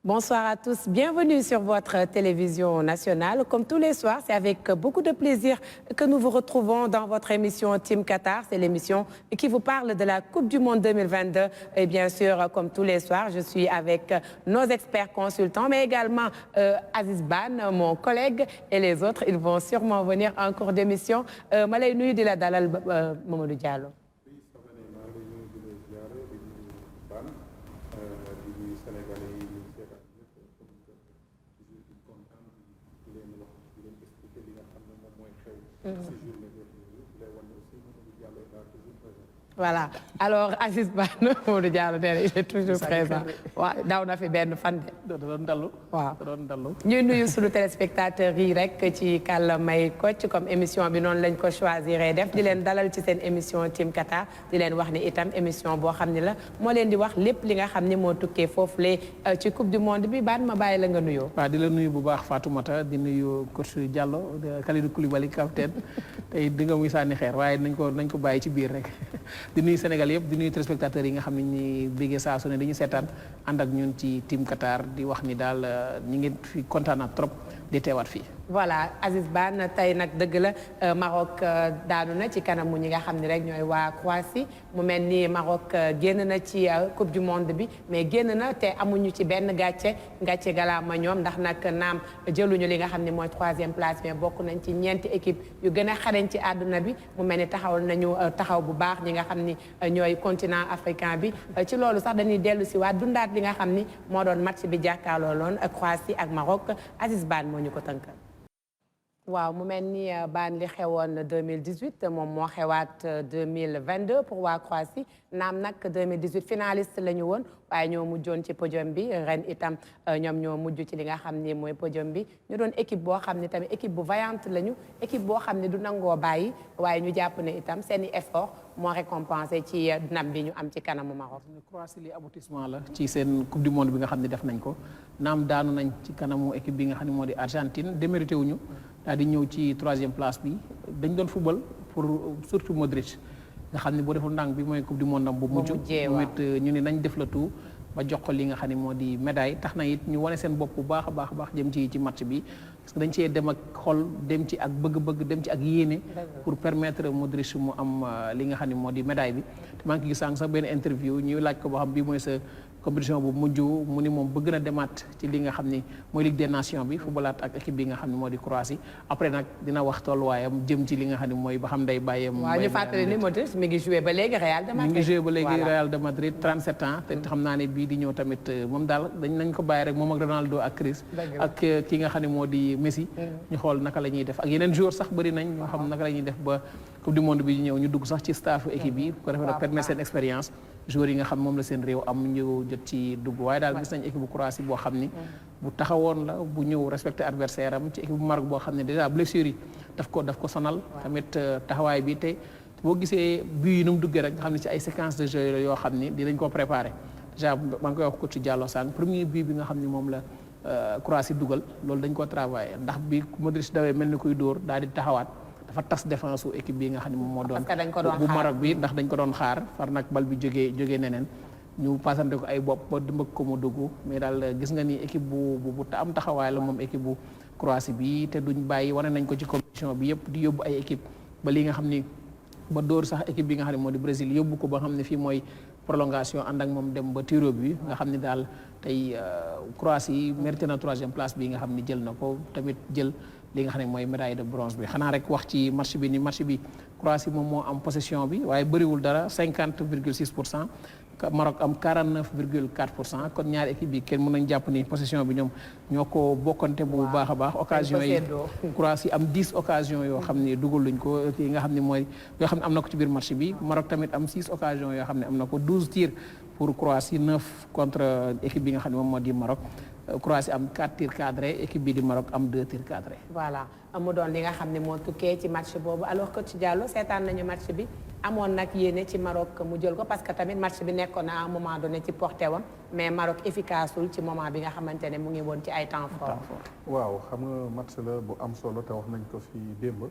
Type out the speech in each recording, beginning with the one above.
Bonsoir à tous, bienvenue sur votre télévision nationale. Comme tous les soirs, c'est avec beaucoup de plaisir que nous vous retrouvons dans votre émission Team Qatar. C'est l'émission qui vous parle de la Coupe du Monde 2022. Et bien sûr, comme tous les soirs, je suis avec nos experts consultants, mais également Aziz Ban, mon collègue, et les autres. Ils vont sûrement venir en cours d'émission. Malay nuyu di la dalal Mamadou Diallo. Voilà alors Aziz Ba Mamadou Diallo nee na il est toujours présent waaw daaw na fi benn fan de. da doon dallu waaw da doon dallu. ñuy nuyu sunu téléspectateurs yi rek ci kàllaamay Kocc comme émission bi noonu lañ ko choisir def di leen dalal ci seen émission Team Qatar di leen wax ni itam émission boo xam ne la moo leen di wax lépp li nga xam ne moo tukkee foofulee ci coupe du monde bi baat ma bàyyi la nga nuyoo. waaw di la nuyu bu baax Fatoumata di nuyu coach Diallo Kalidou Koulibaly capitaine tey di nga muy sànni xeer waaye nañ ko bàyyi ci biir rek. di nuyu Sénégal yëpp di nuyu téléspectateurs yi nga xam ne ñi béggee saa su ne dañu seetaan ànd ak ñun ci Team Qatar di wax ni daal ñi ngi fi kontaan trop di teewaat fii. voilà Aziz Ban tey nag dëgg la Maroc daanu na ci kanamu ñi nga xam ne rek ñooy waa Croatie mu mel ni Maroc génn na ci coupe du monde bi mais génn na te amuñu ci benn gàcce galaama ñoom ndax nag naam jëluñu li nga xam ne mooy 3e place mais bokk nañ ci ñeenti équipe yu gën a xarañ ci àdduna bi mu mel ni taxawal nañu taxaw bu baax ñi nga xam ni ñooy continent africain bi ci loolu sax dañuy dellu si waat dundaat li nga xam ni moo doon match bi jàkkaarloo loon Croatie ak Maroc Aziz Ban moo ñu ko tënkal. waaw mu mel ni baan li xewoon 2018 moom moo xewaat 2022 pour waa Croatie naam nag 2018 finaliste la ñu woon waaye ñoo mujjoon ci podium bi ren itam ñoom ñoo mujj ci li nga xam ni mooy podium bi ñu doon équipe boo xam ne tamit équipe bu vaillante lañu équipe boo xam ne du nangoo bàyyi waaye ñu jàpp ne itam seeni effort moo récompensé ci ndam bi ñu am ci kanamu Maroc. Croatie li aboutissement la ci seen coupe du monde bi nga xam ne def nañ ko naam daanu nañ ci kanamu équipe bi nga xam ne moo di Argentine démérité wuñu daal di ñëw ci 3e place bi dañ doon football pour surtout Modric nga xam ne boo deful ndànk bi mooy coupe du monde am bu mujj it ñu ne nañ def la tout ba jox ko li nga xam ne moo di médaille tax na it ñu wane seen bopp bu baax a baax jëm ci match bi parce que dañ cee dem ak xol dem ci ak bëgg-bëgg dem ci ak yéene pour permettre Modric mu am li nga xam ne moo di médaille bi te maa ngi gis sànq sax benn interview ñuy laaj ko boo xam bii mooy sa compétition bu mujj mu ni moom bëgg na demaat ci li nga xam ni mooy Ligue des Nations bi footballaat ak équipe bi nga xam ne moo di Croatie après nag dina wax tolluwaayam jëm ci li nga xam ne mooy ba xam day bàyyeem. waaw ñu fàttali ni Modric mi ngi joué ba léegi Real de Madrid. mi ngi joué ba léegi Real de Madrid 37 ans te xam naa ne bii di ñëw tamit moom daal nañ ko bàyyi rek moom ak Ronaldo ak Chris ak ki nga xam ne moo di Messi. ñu xool naka la ñuy def ak yeneen joueurs sax bëri nañ ñoo xam naka la ñuy def ba coupe du monde bi ñëw ñu dugg sax ci staff équipe yi ko defee permettre seen expérience joueurs yi nga xam moom la seen réew am ñu jot ci dugg waaye daal gis nañ équipe bu Croatie boo xam ni bu taxawoon la bu ñëw respecté adversaire am ci équipe bu Maroc boo xam ne déjà blessure yi daf ko sonal tamit taxawaay bi te boo gisee but yi nu mu duggee rek nga xam ne ci ay séquence de jeu yoo xam ni dinañ ko préparé déjà maa ngi koy wax ko ci Diallo sànq premier but bi nga xam ni moom la Croatie dugal loolu dañ ko travaillé ndax bi Modric dawee mel ni kuy dóor daal di taxawaat dafa tas défense su équipe bi nga xam ne moom moo doon bu Maroc bi ndax dañ ko doon xaar far nag bal bi jógee neneen ñu passante ko ay bopp ba mbëgg ko mu dugg mais daal gis nga ni équipe bu am taxawaay la moom équipe bu Croatie bi te duñ bàyyi wane nañ ko ci compétition bi yëpp di yóbbu ay équipe ba li nga xam ni ba dóor sax équipe bi nga xam ne moo di Brésil yóbbu ko ba xam ne fii mooy prolongation ànd ak moom dem ba tiro bi nga xam ne daal tey Croatie mérité na 3e place bi nga xam ni jël na ko tamit jël li nga xam ne mooy médaille de bronze bi xanaa rek wax ci match bi Croatie moom moo am possession bi waaye bëriwul dara 50,6% Maroc am 49,4% kon ñaari équipe bi kenn mën nañ jàpp ni possession bi ñoom ñoo ko bokkante bu baax a baax occasion yi Croatie am 10 occasion yoo xam ne dugal luñ ko yi nga xam ne mooy yoo xam ne am na ko ci biir match bi Maroc tamit am 6 occasion yoo xam ne am na ko 12 tirs pour Croatie 9 contre équipe bi nga xam ne moom moo di Maroc Croatie am 4 tirs cadrés équipe bi di Maroc am 2 tirs cadrés. voilà mu doon li nga xam ne moo tukkee ci match boobu alors que ci Diallo seetaan nañu match bi amoon nag yéene ci Maroc mu jël ko parce que tamit match bi nekkoon na à un moment donné ci porté wam mais Maroc efficaceul ci moment bi nga xamante ne mu ngi woon ci ay temps fort. waaw xam nga match la bu am solo te wax nañ ko fi démb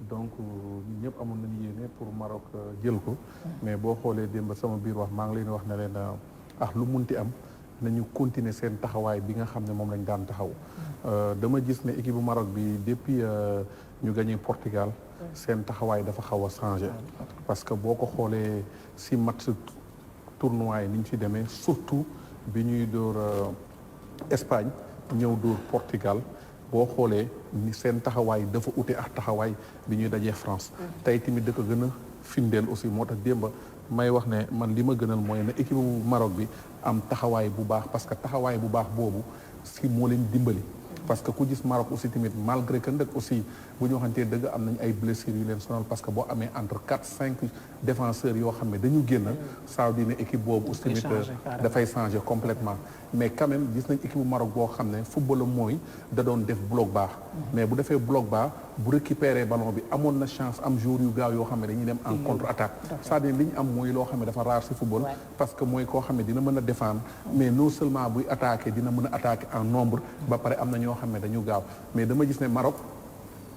donc ñun ñëpp amoon nañu yéene pour Maroc jël ko mais boo xoolee démb sama biir wax maa ngi leen wax ne leen lu munti am nañu continuer seen taxawaay bi nga xam ne moom lañ daan taxaw dama gis ne équipe bu Maroc bi depuis ñu gagné Portugal seen taxawaay dafa xaw a changé parce que boo ko xoolee si match tournoi yi ni ñu ci demee surtout bi ñuy dóor Espagne ñëw dóor Portugal boo xoolee ni seen taxawaay dafa ute ak taxawaay bi ñuy dajee France tey tamit da ko gën a firndeel aussi moo tax démba may wax ne man li ma gënal mooy ne équipe bu Maroc bi am taxawaay bu baax parce que taxawaay bu baax boobu si moo leen dimbali parce que ku gis Maroc aussi tamit malgré que nag aussi bu ñu waxantee dëgg am nañ ay blessures yu leen sonal parce que boo amee entre 4-5 défenseurs yoo xam ne dañu génn ça veut dire ne équipe boobu aussi tamit dafay changer complètement mais quand même gis nañ équipe bu Maroc boo xam ne football mooy da doon def bloc bas mais bu defee bloc bas bu récupérer ballon bi amoon na chance am jour yu gaaw yoo xam ne dañuy dem en contre attaque c'est-à-dire li ñu am mooy loo xam ne dafa rare si football parce que mooy koo xam ne dina mën a défendre mais non seulement buy attaquer dina mën a attaquer en nombre ba pare am na ñoo xam ne dañu gaaw mais dama gis ne Maroc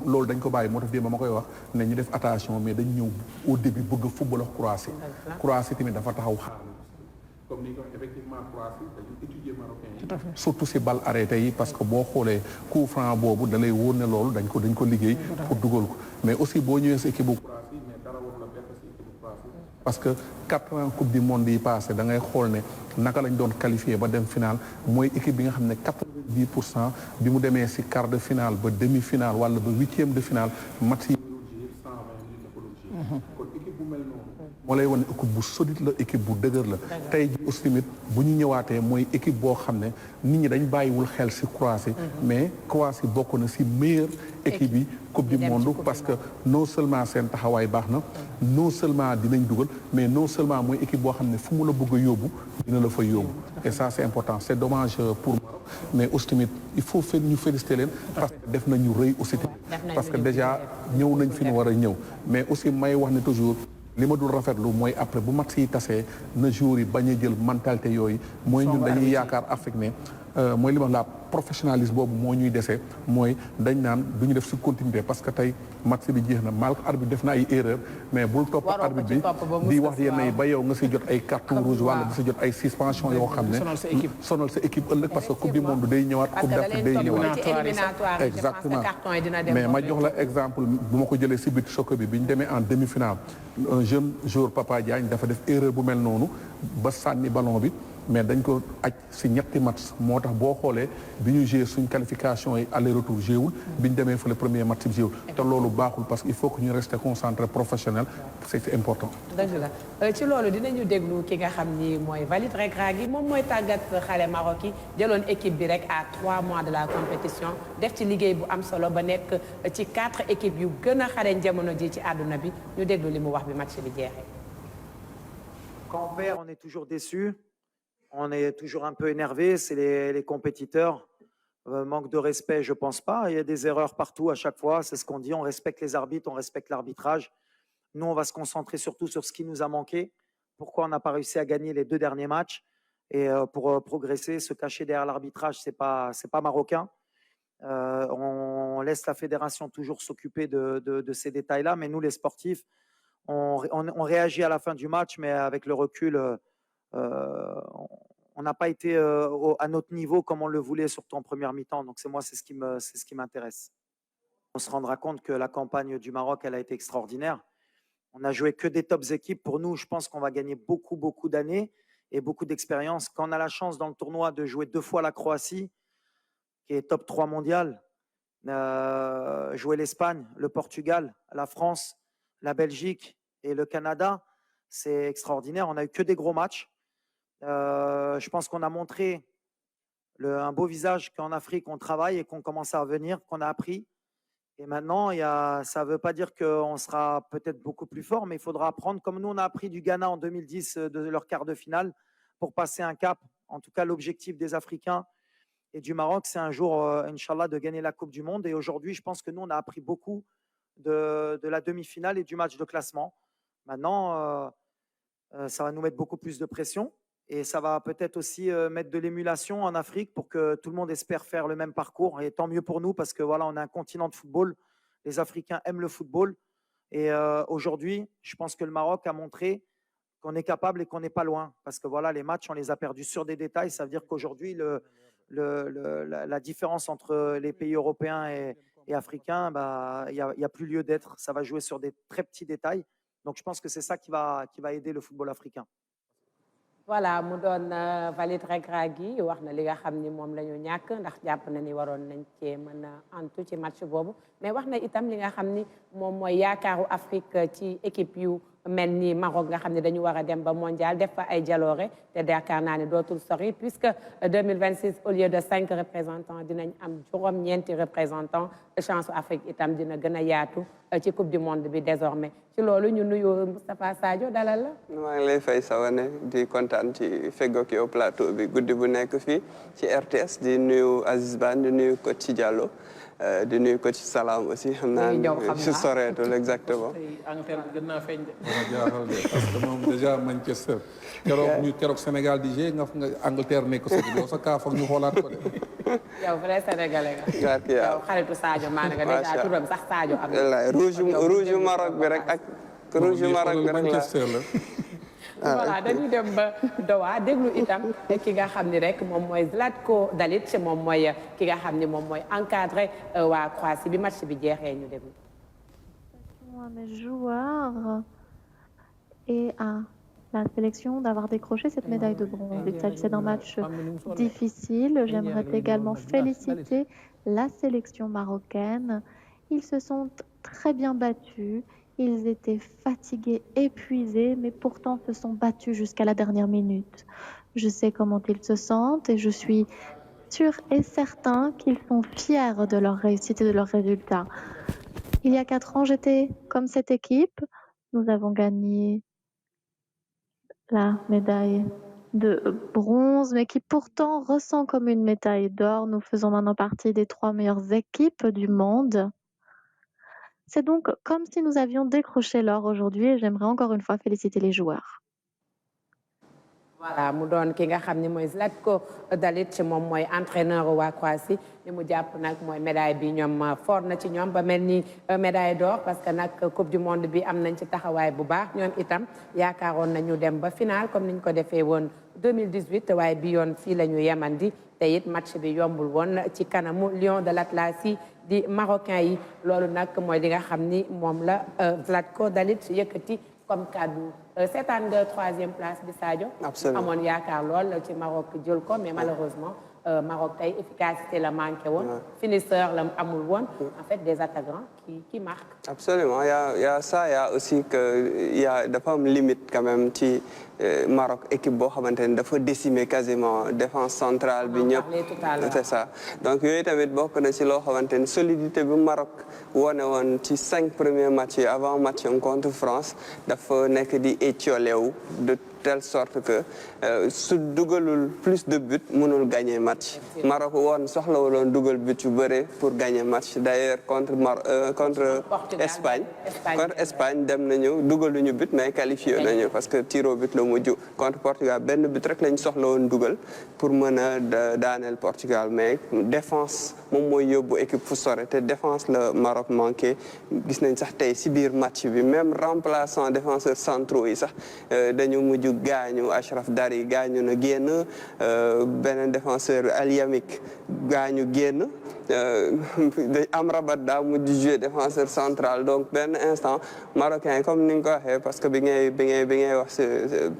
loolu dañ ko bàyyi moo tax démb ma koy wax ne ñu def attention mais dañ ñëw au début bëgg a football ak Croatie Croatie tamit dafa taxaw xaar comme ni ñu ko waxee effectivement Croatie dañu étudier marocain yi surtout si balle arrêté yi parce que boo xoolee coup franc boobu da lay wóor ne loolu dañ ko liggéey pour dugal ko mais aussi boo ñëwee si équipe bu Croatie mais dara war la bett si équipe bu Croatie parce que 4 ans coupe du monde yi passé da ngay xool ne naka lañ doon qualifié ba dem final mooy équipe bi nga xam ne 90% bi mu demee si quart de finale ba demi finale wala ba 8e de finale match yi 120 minutes la ko doon joué kon équipe bu mel noonu moo lay wane équipe bu solide la équipe bu dëgër la tey ji aussi tamit bu ñu ñëwaatee mooy équipe boo xam ne nit ñi dañ bàyyiwul xel si Croatie mais Croatie bokk na si meilleure équipe yi coupe du monde parce que non seulement seen taxawaay baax na non seulement dinañ dugal mais non seulement mooy équipe boo xam ne fu mu la bëgg a yóbbu dina la fa yóbbu et ça c'est important c'est dommage pour Maroc mais aussi tamit il faut ñu féliciter leen parce que def nañu rëy aussi tamit parce que déjà ñëw nañ fi ñu war a ñëw mais aussi may wax ne toujours li ma dul rafetlu mooy après bu match yi tasee na jour yi bañ a jël mentalité yooyu mooy ñun dañuy yaakaar Afrique ne mooy li ma la professionnalisme boobu moo ñuy dese mooy dañ naan du ñu def si continuité parce que tey match bi jeex na mal arbitre def na ay erreur mais bul topp arbitre bi di wax yenn yi ba yow nga si jot ay carton rouge wala nga si jot ay suspension yoo xam ne sonal sa équipe ëllëg parce que coupe du monde day ñëwaat coupe d'Afrique day ñëwaat exactement mais ma jox la exemple bu ma ko jëlee si bit choc bi ñu demee en demi-finale un jeune joueur Papa Diagne dafa def erreur bu mel noonu ba sànni ballon bi mais dañ ko aj si ñetti match moo tax boo xoolee bi ñu joué suñ qualification yi aller retour jéewul bi ñu demee fa le premier match bi jéewul te loolu baaxul parce que il faut que ñu rester concentré professionnel c'est important. dëgg la ci loolu dinañu déglu ki nga xam ni mooy Walid Regragui moom mooy tàggat xale Maroc yi jëloon équipe bi rek à 3 mois de la compétition def ci liggéey bu am solo ba nekk ci 4 équipes yu gën a xarañ jamono ji ci àdduna bi ñu déglu li mu wax bi match bi jeexee. Quand on perd, on est toujours déçu. On est toujours un peu énervé, c'est les compétiteurs. Manque de respect, je pense pas. Il y a des erreurs partout à chaque fois, c'est ce qu'on dit. On respecte les arbitres, on respecte l'arbitrage. Nous, on va se concentrer surtout sur ce qui nous a manqué. Pourquoi on n'a pas réussi à gagner les 2 derniers matchs et pour progresser, se cacher derrière l'arbitrage, c'est pas marocain. On laisse la fédération toujours s'occuper de ces détails-là, mais nous, les sportifs, on réagit à la fin du match, mais avec le recul. On n'a pas été à notre niveau comme on le voulait, surtout en première mi-temps. Donc c'est ce qui m'intéresse. On se rendra compte que la campagne du Maroc, elle a été extraordinaire. On a joué que des tops équipes. Pour nous, je pense qu'on va gagner beaucoup d'années et beaucoup d'expérience. Quand on a la chance dans le tournoi de jouer 2 fois la Croatie, qui est top 3 mondial, jouer l'Espagne, le Portugal, la France, la Belgique et le Canada, c'est extraordinaire. On n'a eu que des gros matchs. Je pense qu'on a montré un beau visage qu'en Afrique, on travaille et qu'on commence à revenir, qu'on a appris. Et maintenant, ça ne veut pas dire qu'on sera peut-être beaucoup plus fort, mais il faudra apprendre, comme nous, on a appris du Ghana en 2010, de leur quart de finale, pour passer un cap. En tout cas, l'objectif des Africains et du Maroc, c'est un jour, Inch'Allah, de gagner la Coupe du Monde. Et aujourd'hui, je pense que nous, on a appris beaucoup de la demi-finale et du match de classement. Maintenant, ça va nous mettre beaucoup plus de pression. Et ça va peut-être aussi mettre de l'émulation en Afrique pour que tout le monde espère faire le même parcours. Et tant mieux pour nous parce que voilà, on est un continent de football. Les Africains aiment le football. Et aujourd'hui, je pense que le Maroc a montré qu'on est capable et qu'on n'est pas loin. Parce que voilà, les matchs, on les a perdus sur des détails. Ça veut dire qu'aujourd'hui, la différence entre les pays européens et africains, bah, il y a plus lieu d'être. Ça va jouer sur des très petits détails. Donc, je pense que c'est ça qui va aider le football africain. voilà mu doon Walid Regragui wax na li nga xam ni moom la ñu ñàkk ndax jàpp na ni waroon nañ cee mën a antu ci match boobu mais wax na itam li nga xam ni moom mooy yaakaaru Afrique ci équipe yu mel ni Maroc nga xam ne dañu war a dem ba mondial def fa ay jaloore te yaakaar naa ne dootul sori puisque 2026 au lieu de 5 représentants dinañ am juróom-ñeenti représentants chance Afrique itam dina gën a yaatu ci coupe du monde bi désormais ci loolu ñu nuyu Moustapha Sadio dalal la. maa ngi lay fay Sawane di kontaan ci feggoog yow plateau bi guddi bu nekk fii ci RTS di nuyu Aziz Ban di nuyu coach Diallo di nuyu coach Salam aussi xam naa si soreetul exactement. Angleterre gën naa feeñ de. dama jaaxal de parce que moom déjà Manchester keroog Sénégal di jouer nga Angleterre nekk sa yow sa kaa foog ñu xoolaat ko de. yow vrai sénégalais nga. yow xaritu Sadio Mané nga déjà turam sax Sadio am na. rouge Maroc bi rek ak rouge Maroc bi rek Manchester la. voilà dañuy dem ba Doha déglu itam ki nga xam ni rek moom mooy Zlatko Dalic moom mooy ki nga xam ni moom mooy encadré waa Croatie bi match bi jeexee ñu déglu. Mes joueurs et à la sélection d'avoir décroché cette médaille de bronze. Il s'agissait d'un match difficile. J'aimerais également féliciter la sélection marocaine. Ils se sont très bien battus. Ils étaient fatigués, épuisés, mais pourtant se sont battus jusqu'à la dernière minute. Je sais comment ils se sentent et je suis sûre et certain qu'ils sont fiers de leur réussite et de leurs résultats. Il y a 4 ans, j'étais comme cette équipe. Nous avons gagné la médaille de bronze, mais qui pourtant ressent comme une médaille d'or. Nous faisons maintenant partie des 3 meilleures équipes du monde. C'est donc comme si nous avions décroché l'or aujourd'hui et j'aimerais encore une fois féliciter les joueurs. voilà mu doon ki nga xam ne mooy Zlatko Dalic moom mooy entraîneur waa Croatie li mu jàpp nag mooy médaille bi ñoom fort na ci ñoom ba mel ni médaille d'or parce que nag coupe du monde bi am nañ ci taxawaay bu baax ñoom itam yaakaaroon nañu dem ba final comme niñ ko defee woon 2018 waaye bi yoon fii la ñu yemandi te it match bi yombul woon ci kanamu Lion de l'Atlas yi di marocain yi loolu nag mooy li nga xam ni moom la Zlatko Dalic yëkkati comme cadeau seetaan nga 3e place bi Sadio. absolument amoon yaakaar lool ci Maroc jël ko mais malheureusement Maroc tey efficacité la manqué woon. finisseur la amul woon. en fait des attaquants qui marquent. absolument y a ça y a aussi que dafa am limite quand même ci Maroc équipe boo xamante ne dafa décimer quasiment défense centrale bi ñëpp. c'est ça donc yooyu tamit bokk na ci loo xamante ne solidité bi Maroc wone woon ci 5 premiers matchs yi avant match contre France dafa nekk di étiolé wu de telle sorte que su dugalul plus de buts mënul gagner match. Maroc woon soxlawuloon dugal but yu bëre pour gagner match d'ailleurs contre Espagne. contre Espagne dem nañu dugaluñu but mais qualifié nañu parce que tir au but la mujj contre Portugal benn but rek lañ soxla woon dugal pour mën a daaneel Portugal mais défense moom mooy yóbbu équipe fu sore te défense la Maroc manqué gis nañ sax tey si biir match bi même remplaçant défenseur centraux yi sax dañu mujj gaañu Achraf Dari gaañu na génn beneen défenseur Al Yamik gaañu génn Amrabat daa mujj jouer défenseur central donc benn instant marocain comme ni nga ko waxee parce que bi ngay wax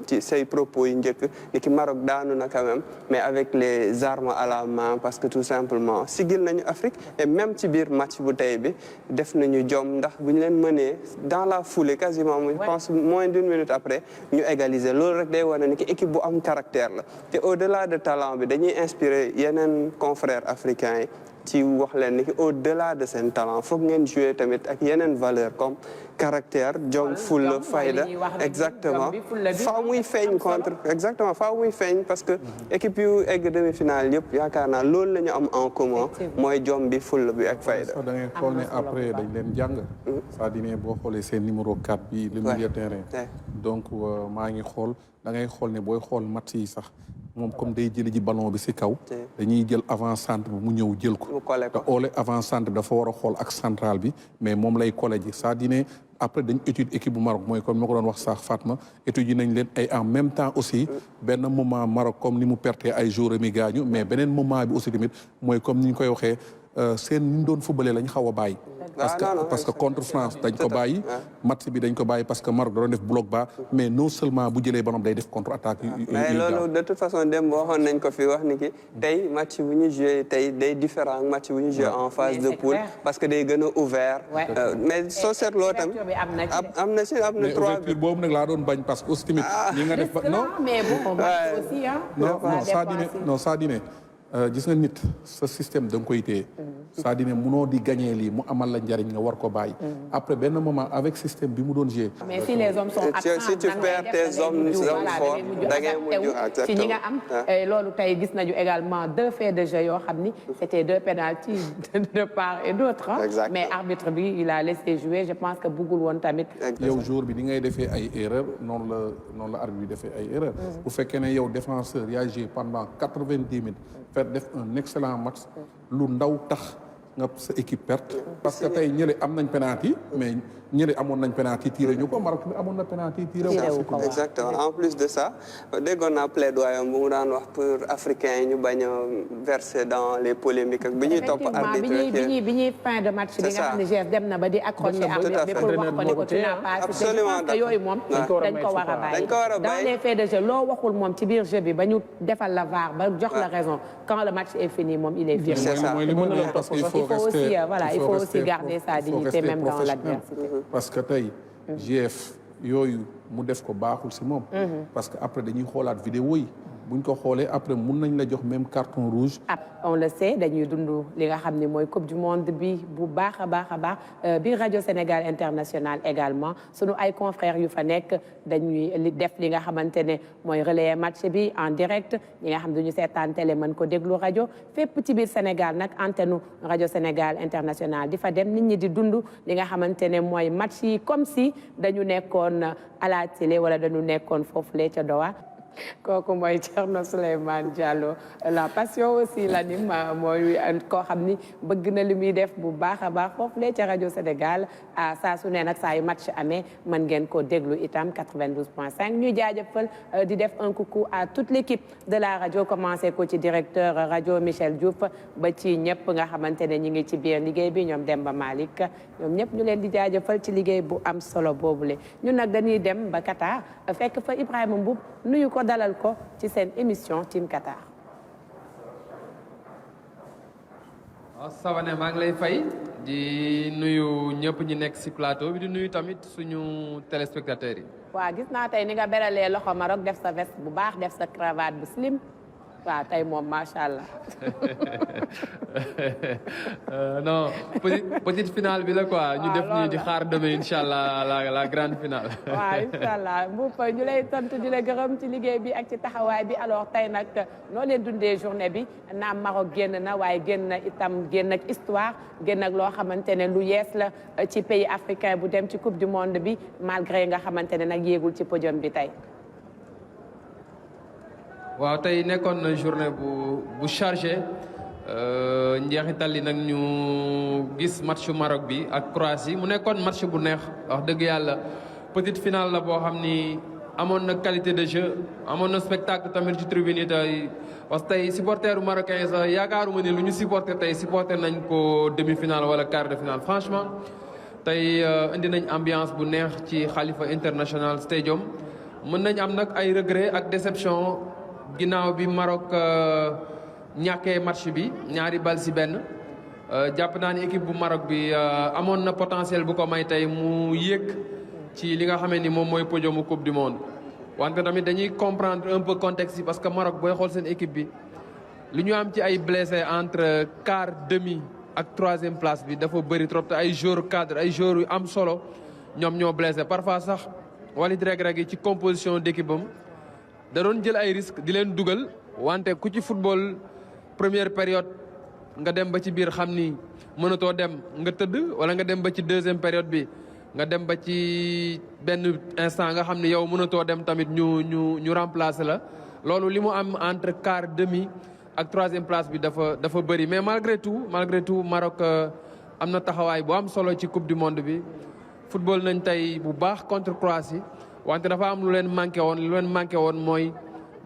ci say propos yi njëkk ni ki Maroc daanu na quand même mais avec les armes à la main parce que tout simplement sigil nañu Afrique et même ci biir match bu tey bi def nañu jom ndax bu ñu leen mënee dans la foulée quasiment je pense moins d'1 minute après ñu égaliser loolu rek day wane ni ki équipe bu am caractère la te au-delà de talent bi dañuy inspirer yeneen confrères africains yi ci wax leen ni au-delà de seen talent foog ngeen jouer tamit ak yeneen valeur comme caractère jom fulla fayda exactement faaw muy feeñ faaw muy feeñ parce que équipe yu egg demi-finale yëpp yaakaar naa loolu la ñu am en commun mooy jom bi fulla bi ak fayda da ngay xool ne après dañ leen jàng c'est-à-dire boo xoolee seen numéro 4 bi le milieu terrain donc maa ngi xool da ngay xool ne booy xool match yi sax moom comme day jëli ji ballon bi si kaw dañuy jël avant centre bi mu ñëw jël ko te oole avant centre bi dafa war a xool ak central bi mais moom lay collé ji c'est-à-dire ne après dañ étude équipe bu Maroc mooy comme ma ko doon wax sax Fatma étude yi nañ leen ay en même temps aussi benn moment Maroc comme ni mu perte ay joueurs mi gaañu mais beneen moment bi aussi tamit mooy comme ni ñu koy waxee seen ni ñu doon footballé lañ xaw a bàyyi parce que contre France dañ ko bàyyi match bi dañ ko bàyyi parce que Maroc da doon def bloc bas mais non seulement bu jëlee ballon day def contre attaque mais loolu de toute façon dem waxoon nañ ko fi wax ni ki tey match bu ñu joué tey day différent ak match bu ñu joué en phase de poule parce que day gën a ouvert mais soo seetloo tamit am na si am na trois ouverture boobu nag laa doon bañ parce que aussi tamit ñi nga def non mais bon aussi non saa dine gis nga nit sa système da nga koy téye c'est-à-dire ne munoo di gagner lii mu amal la njariñ nga war ko bàyyi après benn moment avec système bi mu doon jouer mais si les hommes sont absents si tu perds tes hommes forts da ngay mujj si ñi nga am loolu tey gis nañu également 2 faits de jeu yoo xam ni c'était 2 pénaltys de part et d'autre mais arbitre bi il a laissé jouer je pense que buggul woon tamit yow jour bi di ngay defee ay erreur noonu la arbitre bi defee ay erreur bu fekkee ne yow défenseur yaa joué pendant 90 minutes faire def un excellent match lu ndaw tax nga sa équipe perte parce que tey ñële am nañ penalty mais ñële amoon nañ penalty tiré ñu ko Maroc mi amoon na penalty tiré wu ko exactement en plus de ça déggoon naa plaidoyer bu mu daan wax pour africains yi ñu bañ a verser dans les polémiques ak bi ñuy topp arbitre bi ñuy fin de match bi nga xam ne GF dem na ba di accrocher arbitre bi pour wax ko ne ko tu n'as pas absolument que yooyu moom dañ ko war a bàyyi dans les faits de jeu loo waxul moom ci biir jeu bi ba ñu defal la VAR ba jox la raison quand le match est fini moom il est fini il faut aussi garder sa dignité même dans l'adversité parce que tey GF yooyu mu def ko baaxul si moom parce que après dañuy xoolaat vidéo yi buñ ko xoolee après mun nañ la jox même carton rouge on le sait dañuy dund li nga xam ne mooy coupe du monde bi bu baax a baax bi rajo Sénégal International également sunu ay confrères yu fa nekk dañuy def li nga xamante ne mooy relayer match bi en direct ñi nga xam duñu seetaan télé mën ko déglu rajo fépp ci biir Sénégal nag antenne rajo Sénégal International di fa dem nit ñi di dund li nga xamante ne mooy match yi comme si dañu nekkoon à la télé wala dañu nekkoon foofulee ca Doha kooku mooy Thierno Souleymane Diallo la passion aussi l'anime mooy koo xam ni bëgg na li muy def bu baax a baax foofu lee ca rajo Sénégal saa su ne nag saa yu match amee mën ngeen ko déglu itam 92.5 ñuy jaajëfal di def un coucou à toute l'équipe de la rajo commencé ko ci directeur rajo Michel Diouf ba ci ñëpp nga xamante ne ñi ngi ci biir liggéey bi ñoom Demba Malick ñoom ñëpp ñu leen di jaajëfal ci liggéey bu am solo boobule ñun nag dañuy dem ba Qatar fekk fa Ibrahima Mboup nuyu ko dalal ko ci seen émission Team Qatar. waaw Savané maa ngi lay fay di nuyu ñëpp ñi nekk ci plateau bi di nuyu tamit suñu téléspectateurs yi. waaw gis naa tey ni nga beralee loxo Maroc def sa veste bu baax def sa cravate bu slim waaw tey moom macha allah. non petite finale bi la quoi. ñu def ñu di xaar demain incha allah la grande finale. waaw incha allah Mboup ñu lay sant di la gërëm ci liggéey bi ak ci taxawaay bi alors tey nag noo leen dundee journée bi naam Maroc génn na waaye génn na itam génn ak histoire génn ak loo xamante ne lu yees la ci pays africain bu dem ci coupe du monde bi malgré nga xamante ne nag yéegul ci podium bi tey. waaw tey nekkoon na journée bu chargé njeexital li nag ñu gis matchu Maroc bi ak Croatie mu nekkoon match bu neex wax dëgg yàlla petite finale la boo xam ni amoon na qualité de jeu amoon na spectacle tamit ci tribune yi tey parce que tey supporteru marocain yi sax yaakaaruma ni lu ñu supporter tey supporter nañ ko demi-finale wala quart de finale franchement tey indi nañ ambiance bu neex ci Khalifa International Stadium mën nañ am nag ay regret ak déception ginnaaw bi Maroc ñàkkee match bi ñaari bal ci benn jàpp naa ni équipe bu Maroc bi amoon na potentiel bu ko may tey mu yéeg ci li nga xamee ni moom mooy podiumu coupe du monde wante tamit dañuy comprendre un peu contexte yi parce que Maroc booy xool seen équipe bi li ñu am ci ay blessés entre quart demi ak troisième place bi dafa bëri trop te ay joueurs cadre ay joueurs yu am solo ñoom ñoo blessé parfois sax Walid Regragui yi ci composition d'équipe am da doon jël ay risques di leen dugal wante ku ci football première période nga dem ba ci biir xam ni mënatoo dem nga tëdd wala nga dem ba ci deuxième période bi nga dem ba ci benn instant nga xam ni yow mënatoo dem tamit ñu remplacer la loolu li mu am entre quart demi ak troisième place bi dafa bëri mais malgré tout Maroc am na taxawaay bu am solo ci coupe du monde bi football nañ tey bu baax contre Croatie wante dafa am lu leen manqué woon mooy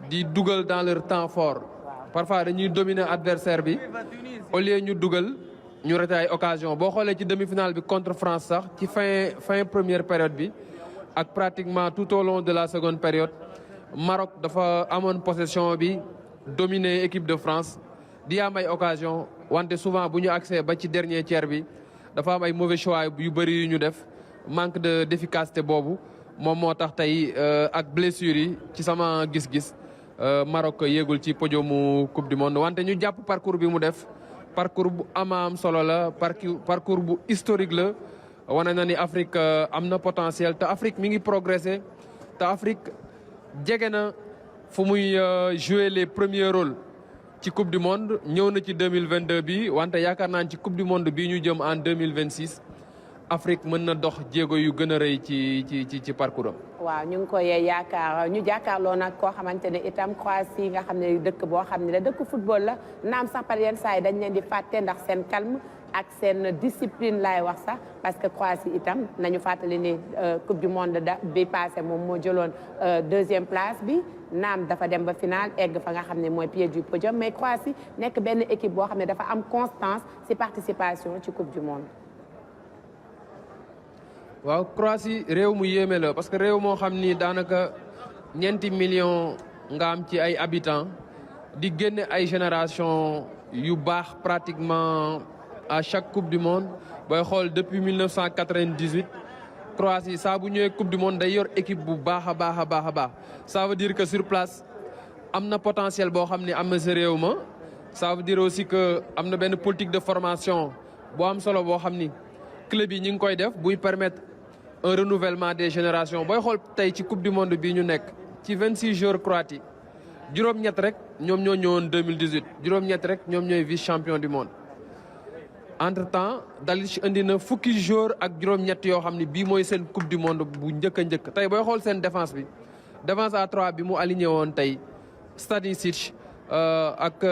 di dugal dans leur temps fort parfois dañuy dominer adversaire bi au lieu ñu dugal ñu raté ay occasion boo xoolee ci demi-finale bi contre France sax ci fin première période bi ak pratiquement tout au long de la seconde période Maroc dafa amoon possession bi dominer équipe de France di am ay occasion wante souvent bu ñu accès ba ci dernier tiers bi dafa am ay mauvais choix yu bëri yu ñu def manque d'efficacité boobu moom moo tax tey ak blessures yi ci sama gis-gis Maroc yéegul ci podiumu coupe du monde wante ñu jàpp parcours bi mu def parcours bu am solo la parcours bu historique la wane na ni Afrique am na potentiel te Afrique mi ngi progressé te Afrique jege na fu muy jouer les premiers rôles ci coupe du monde ñëw na ci 2022 bi wante yaakaar naa ci coupe du monde bii ñu jëm en 2026 Afrique mën na dox jéego yu gën a rëy ci parcours am. waaw ñu ngi koy yaakaar ñu jàkkaarloo nag koo xamante ne itam Croatie nga xam ne dëkk boo xam ne la dëkk football la naam sax par yenn saa yi dañ leen di fàtte ndax seen calme ak seen discipline laay wax sax parce que Croatie itam nañu fàttali ni coupe du monde bi passé moom moo jëloon deuxième place bi naam dafa dem ba final egg fa nga xam ne mooy pied du podium mais Croatie nekk benn équipe boo xam ne dafa am constance ci participation ci coupe du monde. waaw Croatie réew mu yéeme la parce que réew moo xam ni daanaka ñeenti millions nga am ci ay habitants di génne ay génération yu baax pratiquement à chaque coupe du monde booy xool depuis 1998 Croatie saa bu ñëwee coupe du monde day yor équipe bu baax a baax ça veut dire que sur place am na potentiel boo xam ni am na sa réew ma ça veut dire aussi que am na benn politique de formation boo am solo boo xam ni club yi ñu ngi koy def buy permettre un renouvellement des générations booy xool tey ci coupe du monde bii ñu nekk ci 26 joueurs Croatie juróom-ñett rek ñoom ñoo ñëwoon 2018 juróom-ñett rek ñoom ñooy vice champion du monde. entre temps Dalic indi na fukki joueurs ak juróom-ñett yoo xam ne bii mooy seen coupe du monde bu njëkk a njëkk tey booy xool seen défense bi défense à 3 bi mu aligné woon tey Stanisic ak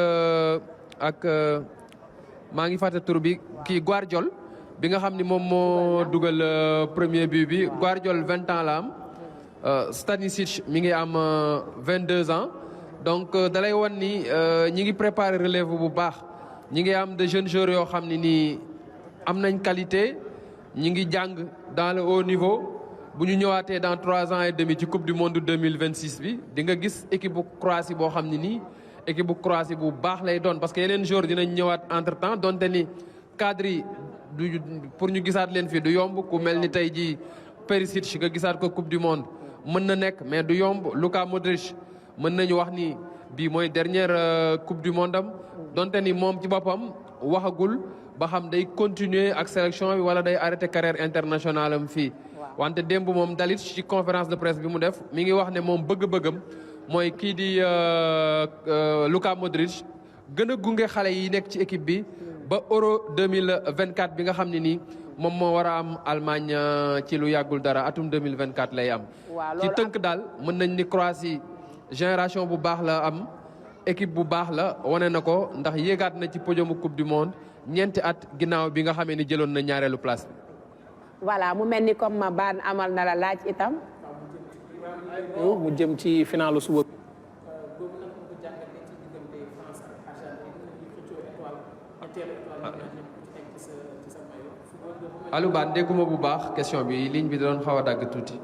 maa ngi fàtte tur bi kii Guardiol. bi nga xam ni moom moo dugal premier but bi Guardiol 20 ans la am Stanisic mi ngi am 22 ans donc dalay wan ni ñi ngi préparer relève bu baax ñi ngi am de jeunes joueurs yoo xam ne nii am nañ qualité ñi ngi jàng dans le haut niveau bu ñu ñëwaatee dans 3 ans et demi ci coupe du monde 2026 bi di nga gis équipe bu Croatie boo xam ne nii équipe bu Croatie bu baax lay doon parce que yeneen joueurs dinañ ñëwaat entre temps donte ni cadre yi pour ñu gisaat leen fii du yomb ku mel ni tey jii Perisic nga gisaat ko coupe du monde mën na nekk mais du yomb Luka Modric mën nañu wax ni bii mooy dernière coupe du monde am donte ni moom ci boppam waxagul ba xam day continuer ak sélection bi wala day arrêter carrière internationale am fii. wante démb moom Dalic ci conférence de presse bi mu def mi ngi wax ne moom bëgg-bëggam mooy kii di Luka Modric gën a gunge xale yi nekk ci équipe bi. ba Euro 2024 bi nga xam ne nii moom moo war a am Allemagne ci lu yàggul dara atum 2024 lay am. ci tënk daal mën nañ ni Croatie génération bu baax la am équipe bu baax la wane na ko ndax yéegaat na ci podiumu coupe du monde ñeenti at ginnaaw bi nga xamee ni jëloon na ñaareelu place bi. voilà mu mel ni comme Bane amal na la laaj itam. mu jëm ci finalu suba. Aliou Bane dégguma bu baax question bi ligne bi doon xaw a dagg tuuti.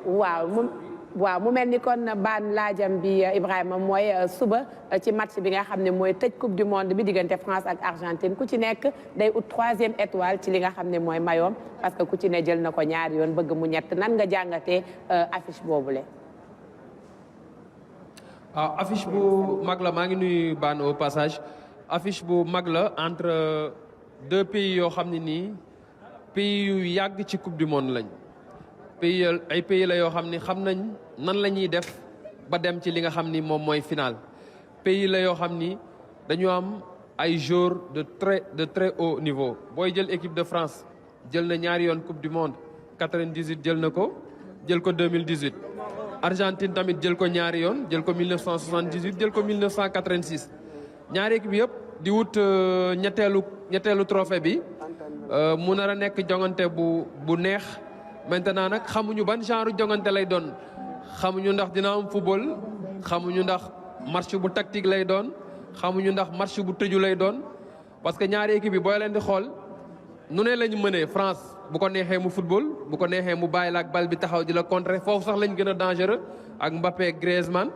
waaw mu mel ni kon Bane laajam bi Ibrahima mooy suba ci match bi nga xam ne mooy tëj coupe du monde bi diggante France ak Argentine ku ci nekk day ut 3e étoile ci li nga xam ne mooy mayoom parce que ku ci ne jël na ko ñaari yoon bëgg mu ñett nan nga jàngatee affiche boobule. waaw affiche bu mag la maa ngi nuyu Bane au passage affiche bu mag la entre 2 pays yoo xam ne nii pays yu yàgg ci coupe du monde lañ ay pays la yoo xam ni xam nañ nan la ñuy def ba dem ci li nga xam ni moom mooy final pays la yoo xam ni dañu am ay joueurs de très haut niveau booy jël équipe de France jël na ñaari yoon coupe du monde 98 jël na ko jël ko 2018 Argentine tamit jël ko ñaari yoon jël ko 1978 jël ko 1986 ñaari équipe yëpp di wut ñetteelu trophée bi mu nar a nekk jongante bu neex maintenant nag xamuñu ban genre jongante lay doon xamuñu ndax dina am football xamuñu ndax match bu tactique lay doon xamuñu ndax match bu tëju lay doon parce que ñaari équipe yi booy leen di xool nu ne lañu mënee France bu ko neexee mu football bu ko neexee mu bàyyi la ak bal bi taxaw di la contrer foofu sax lañ gën a dangereux ak Mbappé Griezmann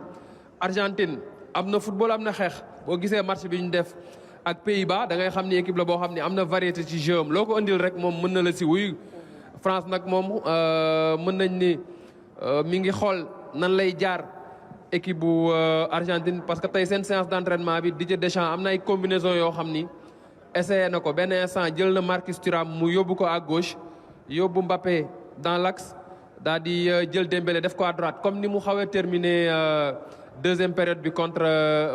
Argentine am na football am na xeex boo gisee match bi ñu def ak Pays-Bas da ngay xam ni équipe la boo xam ne am na variété ci jeu am loo ko andil rek moom mën na la si wuyu France nag moom mën nañ ni mi ngi xool nan lay jaar équipe bu Argentine parce que tey seen séance d'entraînement bi Didier Deschamps am na ay combinaison yoo xam ni essayé na ko benn instant jël na Marcus Thuram mu yóbbu ko à gauche yóbbu Mbappé dans l'axe daal di jël Dembélé def ko à droite comme ni mu xawee terminé deuxième période bi contre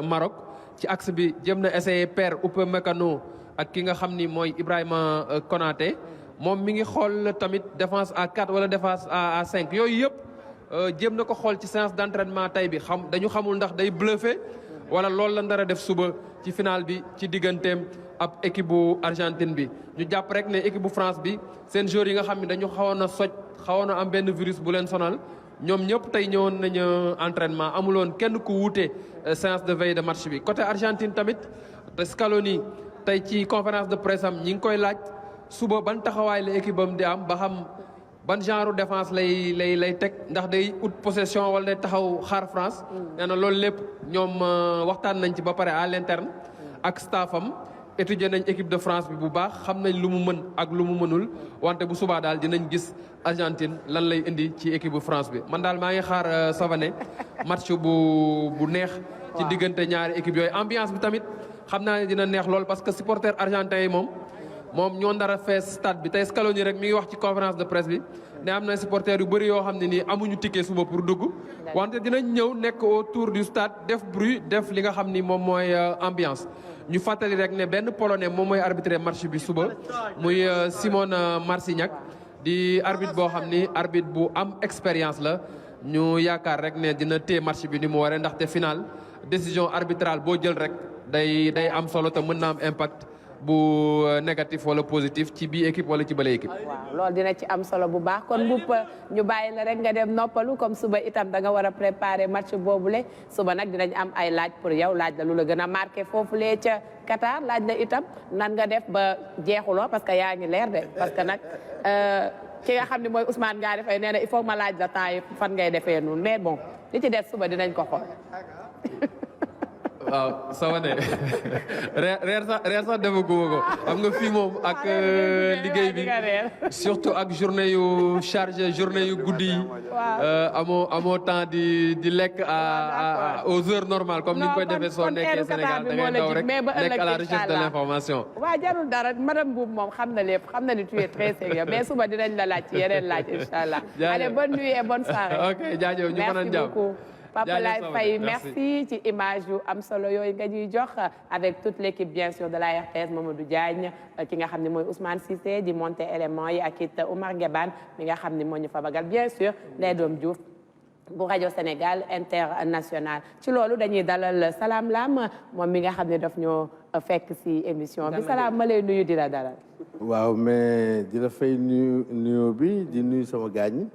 Maroc ci axe bi jëm na essayé paire Upamecano ak ki nga xam ni mooy Ibrahima Konaté moom mi ngi xool tamit défense à 4 wala défense à 5 yooyu yëpp jéem na ko xool ci séance d'entraînement tey bi dañu xamul ndax day bluffé wala loolu la ndara def suba ci final bi ci digganteem ab équipe bu Argentine bi ñu jàpp rek ne équipe bu France bi seen joueurs yi nga xam ne dañu xawoon a xawoon a am benn virus bu leen sonal ñoom ñëpp tey ñëwoon nañu entraînement amuloon kenn ku wuute séance de veille de match bi côté Argentine tamit te Scaloni tey ci conférence de presse am ñi ngi koy laaj suba ban taxawaay la équipe am di am ba xam ban genre défense lay teg ndax day ut possession wala day taxaw xaar France nee na loolu lépp ñoom waxtaan nañ ci ba pare à l'interne ak staffam étudier nañ équipe de France bi bu baax xam nañ lu mu mën ak lu mu mënul wante bu subaa daal dinañ gis Argentine lan lay indi ci équipe bu France bi man daal maa ngi xaar Savané match bu neex ci diggante ñaari équipe yooyu ambiance bi tamit xam naa ne dina neex lool parce que supporters argentins yi moom ñoo ndar a fees stade bi tey Scaloni rek mi ngi wax ci conférence de presse bi ne am na supporters yu bëri yoo xam ne nii amuñu ticket suba pour dugg wante dinañ ñëw nekk autour du stade def bruit def li nga xam ni moom mooy ambiance ñu fàttali rek ne benn polonais moom mooy arbitré match bi suba muy Simon Marciniak di arbitre boo xam ni arbitre bu am expérience la ñu yaakaar rek ne dina téye match bi ni mu waree ndaxte final décision arbitrale boo jël rek day am solo te mën na am impact bu négatif wala positif ci bii équipe wala ci bële équipe. waaw loolu dina ci am solo bu baax kon Mboup ñu bàyyi la rek nga dem noppalu comme suba itam da nga war a préparer match boobule suba nag dinañ am ay laaj pour yow laaj la lu la gën a marqué foofulee ca Qatar laaj la itam nan nga def ba jeexuloo parce que yaa ngi leer de parce que nag ki nga xam ne mooy Ousmane Ngari Faye nee na il faut ma laaj la temps yi fan ngay defee noonu mais bon li ci des suba dinañ ko xool. waaw Savané reer sax defaguma ko xam nga fii moom ak liggéey bi surtout ak journée yu chargé journée yu guddi yi amoo temps di lekk aux heures normales comme ni ñu koy defee soo nekkee Sénégal da ngay daw rek nekk à la recherche de l'information. waaw jarul dara madame Mboub moom xam na lépp xam na ni tu es très sérieux mais suba dinañ la laaj ci yeneen laaj inchallah. Allez, bonne nuit et bonne soirée. ok jaajëf ñu mën a jàmm. Papa Laye Faye merci ci image yu am solo yooyu nga ñuy jox avec toute l'équipe bien sûr de la RTS Mamadou Diagne ki nga xam ne mooy Ousmane Cissé di monter éléments yi ak it Oumar Guebane mi nga xam ne moo ñu fa bagal bien sûr Ndeye Dom Diouf bu rajo Sénégal international ci loolu dañuy dalal Salam Lam moom mi nga xam ne daf ñoo fekk si émission bi Salam ma lay nuyu di la dalal. waaw mais di la fay nuyu bi di nuyu sama gaañ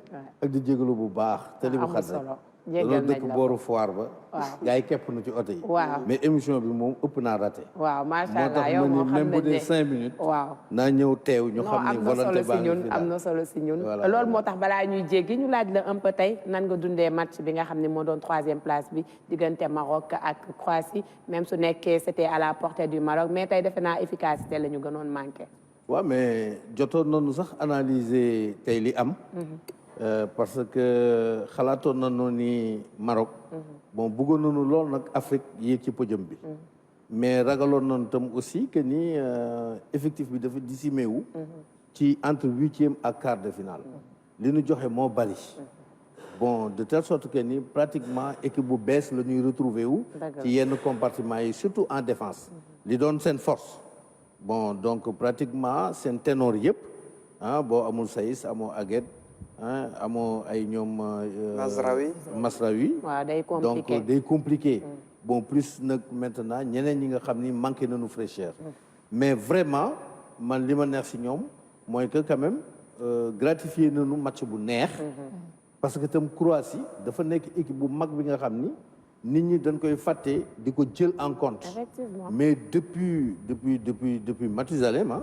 ak di jégalu bu baax te li bu xat rek loolu dëkk booru foire ba gars yi képp nu ci oto yi mais émission bi moom ëpp naa raté waaw macha allah yow moo xam même bu dee 5 minutes naa ñëw teew ñu xam ni volonté baa ngi fi am na solo si ñun loolu moo tax balaa ñuy jéggi ñu laaj la un peu tey nan nga dundee match bi nga xam ne moo doon 3e place bi diggante Maroc ak Croatie même su nekkee c'était à la portée du Maroc mais tey defe naa efficacité la ñu gënoon manqué waaw mais jotoon nañu sax analyser tey li am parce que xalaatoon nañu ni Maroc bon bëggoon nañu lool nag Afrique yéeg ci podium bi mais ragaloon nañu tam aussi que ni effectif bi dafa dissimé wu ci entre 8e ak quart de finale li ñu joxe moo bari bon de telle sorte que ni pratiquement équipe bu bees la ñuy retrouver wu ci yenn compartiment yi surtout en défense li doon seen force bon donc pratiquement seen ténor yëpp boo amul Saïs amoo Agued amoo ay ñoom Masraoui waaw day compliqué donc day compliqué bon plus nag maintenant ñeneen ñi nga xam ni manqué nañu fraîcheur mais vraiment man li ma neex si ñoom mooy que quand même gratifié nañu match bu neex parce que tam Croatie dafa nekk équipe bu mag bi nga xam ni nit ñi dañ koy fàtte di ko jël en compte mais depuis Mathusalem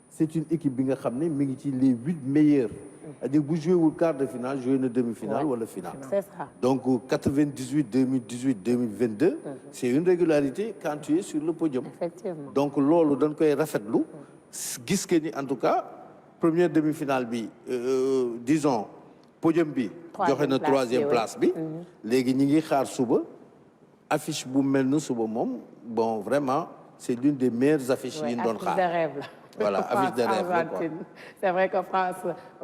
c'est une équipe bi nga xam ne mi ngi ci les 8 meilleurs c'est-à-dire bu joué wul quart de finale joué na demi-finale wala finale c'est ça donc 98 2018 2022 c'est une régularité quand tu es sur le podium effectivement donc loolu dañ koy rafetlu gis que ni en tout cas première demi-finale bi disons podium bi joxe na troisième place bi léegi ñi ngi xaar suba affiche bu mel na suba moom bon vraiment c'est l'une des meilleures affiches yi ñu doon xaar voilà affiche de rêve quoi. C'est vrai que France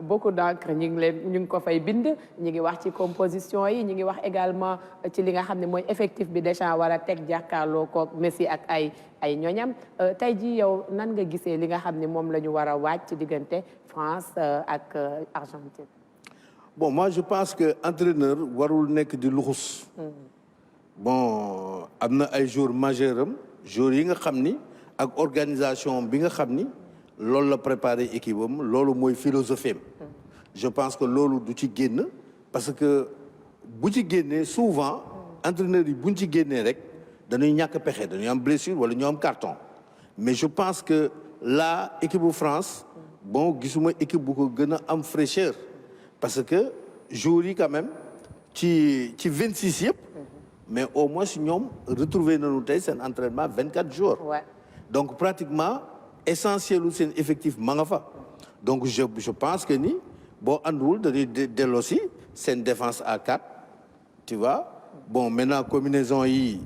beaucoup d'encre ñu ngi ko fay bind ñu ngi wax ci composition yi ñu ngi wax également ci li nga xam ne mooy effectif bi Deschamps war a teg jàkkaarloo ko Messi ak ay ñoñam tey ji yow nan nga gisee li nga xam ne moom la ñu war a waaj ci diggante France ak Argentine. Bon moi je pense que entraîneur warul nekk di luxus bon am na ay joueurs majeurs am joueurs yi nga xam ni ak organisation bi nga xam ni loolu la préparé équipe am loolu mooy philosophie am je pense que loolu du ci génn parce que bu ci génnee souvent entraîneurs yi buñ ci génnee rek dañuy ñàkk pexe dañuy am blessure wala ñu am carton mais je pense que là équipe bu France bon gisuma équipe bu ko gën a am fraîcheur parce que joueurs yi quand même ci 26 yëpp mais au moins ñoom retrouver nañu tey seen entraînement 24 jours donc pratiquement essentiel u seen effectif ma nga fa donc je pense que ni boo ànduwul dañuy delloo si seen défense à 4 tu vois bon maintenant combinaison yi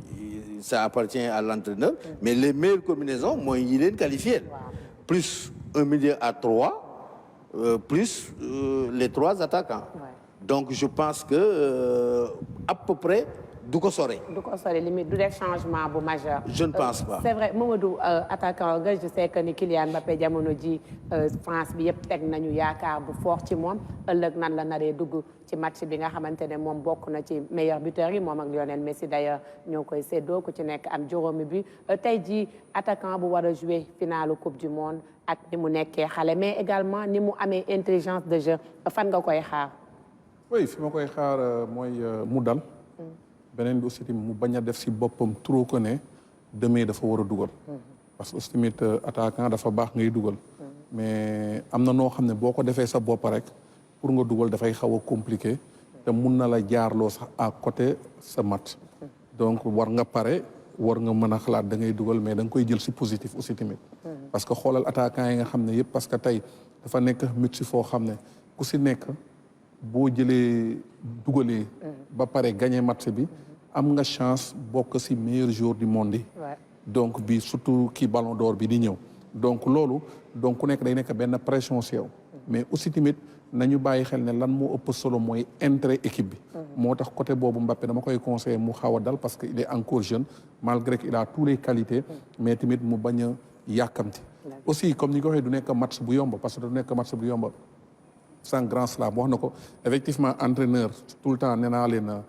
ça appartient à l'entraîneur mais les meilleures combinaisons mooy yi leen qualifié plus un milieu à 3 plus les 3 attaquants donc je pense que à peu près du ko sore limite du def changement bu majeur. Je ne pense pas. C'est vrai Mamadou attaquant nga je sais que ni Kylian Mbappé jamono ji France bi yëpp teg nañu yaakaar bu fort ci moom ëllëg nan la naree dugg ci match bi nga xamante ne moom bokk na ci meilleur buteur yi moom ak Lionel Messi d'ailleurs ñoo koy séddoo ku ci nekk am juróomi bi tey ji attaquant bu war a jouer finalu coupe du monde ak ni mu nekkee xale mais également ni mu amee intelligence de jeu fan nga koy xaar. oui fi ma koy xaar mooy mu dal. beneen bi aussi tamit mu bañ a def si boppam trop que ne demee dafa war a dugal. parce que aussi tamit attaquant dafa baax ngay dugal. mais am na noo xam ne boo ko defee sa bopp rek pour nga dugal dafay xaw a compliqué. te mun na la jaarloo sax à côté sa match. donc war nga pare war nga mën a xalaat da ngay dugal mais da nga koy jël si positif aussi tamit. parce que xoolal attaquant yi nga xam ne yëpp parce que tey dafa nekk match foo xam ne ku si nekk. boo jëlee dugalee ba pare gagné match bi am nga chance bokk ci meilleur joueur du monde yi donc bi surtout kii ballon d'or bi di ñëw donc loolu donc ku nekk day nekk benn pression ci yow mais aussi tamit nañu bàyyi xel ne lan moo ëpp solo mooy intérêt équipe bi moo tax côté boobu Mbappé dama koy conseiller mu xaw a dal parce que il est encore jeune malgré qu'il a toutes les qualités mais tamit mu bañ a yàkkamti aussi comme ni ko waxee du nekk match bu yomb parce que du nekk match bu yomb sans grand slam wax na ko effectivement entraîneur tout le temps nee naa leen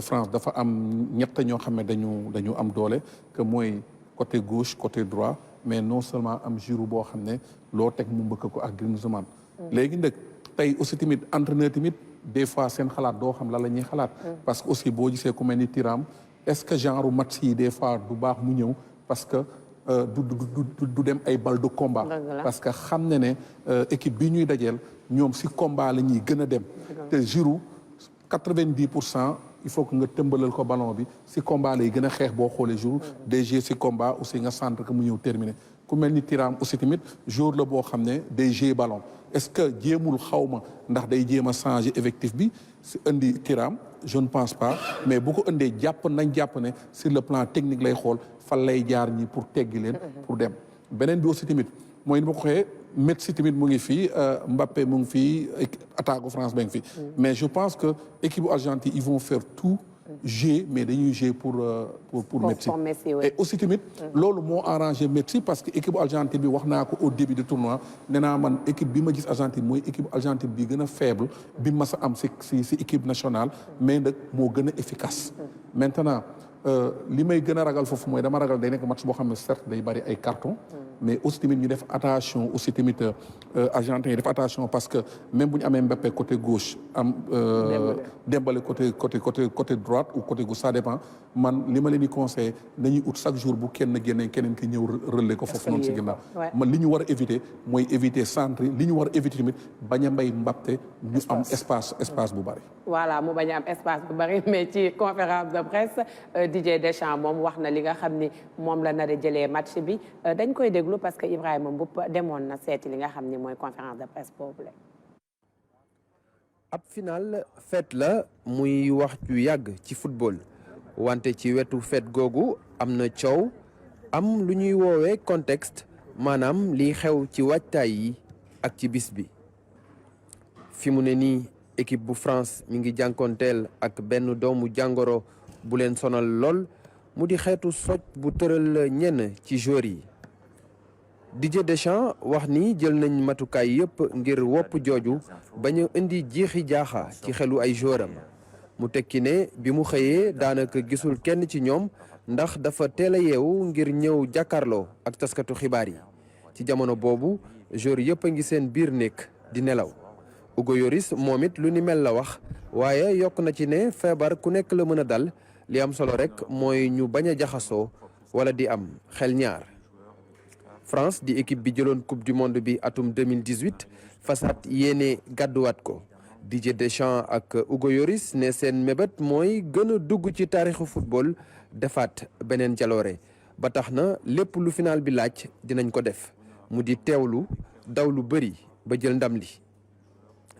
France dafa am ñett ñoo xam ne dañu am doole que mooy côté gauche côté droit mais non seulement am Giroud boo xam ne loo teg mu mbëkk ko ak Griezmann léegi nag tey aussi tamit entraîneur tamit des fois seen xalaat doo xam la ñuy xalaat parce que aussi boo gisee ku mel ni Thuram est-ce que genre match yi des fois du baax mu ñëw parce que du dem ay balle de combat parce que xam ne équipe bi ñuy dajeel ñoom si combat la ñuy gën a dem te Giroud 90% il faut que nga tëmbalal ko ballon bi si combat lay gën a xeex boo xoolee Giroud DG si combat aussi nga centre que mu ñëw terminé ku mel ni Thuram aussi tamit jour la boo xam ne day jouer ballon est-ce que jéemul xawma ndax day jéem a changer effectif bi si indi Thuram je ne pense pas mais bu ko indee jàpp ne sur le plan technique lay xool fan lay jaar ñi pour teggi leen pour dem beneen bi aussi tamit mooy ni ma ko waxee Messi tamit mu ngi fii Mbappé mu ngi fii attaque France ba ngi fii mais je pense que équipe Argentine ils vont faire tout jouer mais dañuy jouer pour Messi. Et aussi tamit loolu moo arrangé Messi parce que équipe Argentine bi wax naa ko au début du tournoi nee naa man équipe bi ma gis Argentine mooy équipe Argentine bi gën a faible bi mas a am si équipe nationale mais nag moo gën a efficace. Maintenant li may gën a ragal foofu mooy dama ragal day nekk match boo xam ne certes day bari ay carton mais aussi tamit ñu def attention aussi tamit Argentin yi def attention parce que même bu ñu amee Mbappé côté gauche am Dembélé côté droite ou côté gauche ça dépend man li ma leen di conseillé nañuy ut chaque jour bu kenn génnee keneen ki ñëw relais ko foofu noonu si ginnaaw man li ñu war a éviter mooy éviter centre li ñu war a éviter tamit bañ a mbay Mbappé ñu am espace bu bari. Voilà mu bañ a am espace bu bari mais ci conférence de presse Didier Deschamps moom wax na li nga xam ni moom la nar a jëlee match bi dañ koy déglu parce que Ibrahima Mboup demoon na seeti li nga xam ni mooy conférence de presse boobu la. ab final fête la muy wax ju yàgg ci football wante ci wetu fête googu am na coow am lu ñuy woowee contexte maanaam liy xew ci waajtaay yi ak ci bis bi fi mu ne nii équipe bu France mi ngi jànkoonteel ak benn doomu jàngoro bu leen sonal lool mu di xeetu soj bu tëral ñenn ci joueurs yi Didier Deschamps wax ni jël nañ matukaay yëpp ngir wopp jooju bañ a indi jiixi jaaxa ci xelu ay joueuram mu tekki ne bi mu xëyee daanaka gisul kenn ci ñoom ndax dafa teel a yeewu ngir ñëw jàkkaarloo ak taskatu xibaar yi ci jamono boobu joueurs yëpp a ngi seen biir nekk di nelaw Hugo Lloris moom it lu ni mel la wax waaye yokk na ci ne feebar ku nekk la mën a dal li am solo rek mooy ñu bañ a jaxasoo wala di am xel ñaar France di équipe bi jëloon coupe du monde bi atum 2018 fasaat yéene gàdduwaat ko Didier Deschamps ak Hugo Lloris ne seen mébét mooy gën a dugg ci taarixu football defaat beneen jaloore ba tax na lépp lu final bi laaj dinañ ko def mu di teewlu daw lu bëri ba jël ndam li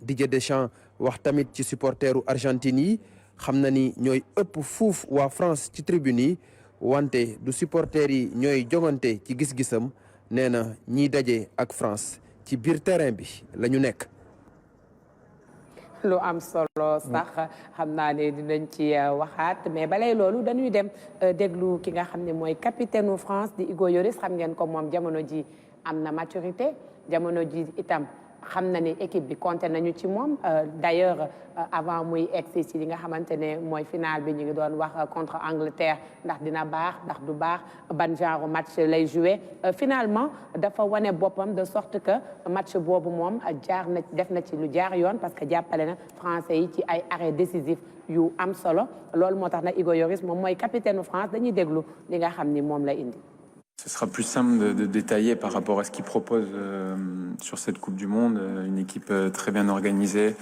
Didier Deschamps wax tamit ci supporteru Argentine yi xam na ni ñooy ëpp fuuf waa France ci tribune yi wante du supporters yi ñooy jongante ci gis-gisam nee na ñiy daje ak France ci biir terrain bi la ñu nekk. lu am solo sax xam naa ne dinañ ci waxaat mais balay loolu dañuy dem déglu ki nga xam ne mooy capitaine u France di Hugo Lloris xam ngeen ko moom jamono ji am na maturité jamono ji itam xam na ni équipe bi compté nañu ci moom d'ailleurs avant muy egsi ci li nga xamante ne mooy final bi ñu ngi doon wax contre Angleterre ndax dina baax ndax du baax ban genre match lay jouer finalement dafa wane boppam de sorte que match boobu moom jaar na def na ci lu jaar yoon parce que jàppale na français yi ci ay arrêt décisif yu am solo loolu moo tax na Hugo Lloris moom mooy capitaine France dañuy déglu li nga xam ni moom la indi. Ce sera plus simple de détailler par rapport à ce qu'il propose sur cette Coupe du Monde. Une équipe très bien organisée,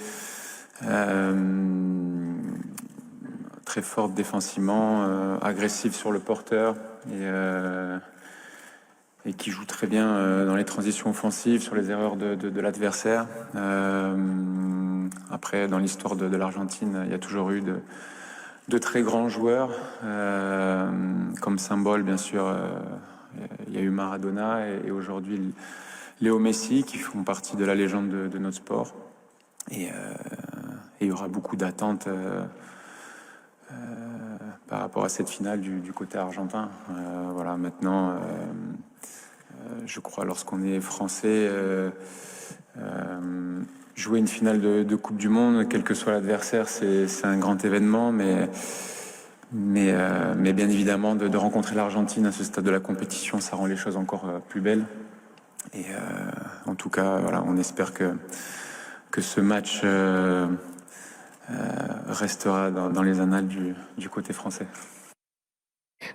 très forte défensivement, agressive sur le porteur et qui joue très bien dans les transitions offensives, sur les erreurs de l'adversaire. Après, dans l'histoire de l'Argentine, il y a toujours eu de très grands joueurs, comme symbole, bien sûr. Il y a eu Maradona et aujourd'hui Léo Messi qui font partie de la légende de notre sport. Et il y aura beaucoup d'attentes par rapport à cette finale du côté argentin. Voilà, maintenant, je crois lorsqu'on est français, jouer une finale de Coupe du Monde, quel que soit l'adversaire, c'est un grand événement, mais bien évidemment, de rencontrer l'Argentine à ce stade de la compétition, ça rend les choses encore plus belles. Et en tout cas, voilà, on espère que ce match restera dans les annales du côté français.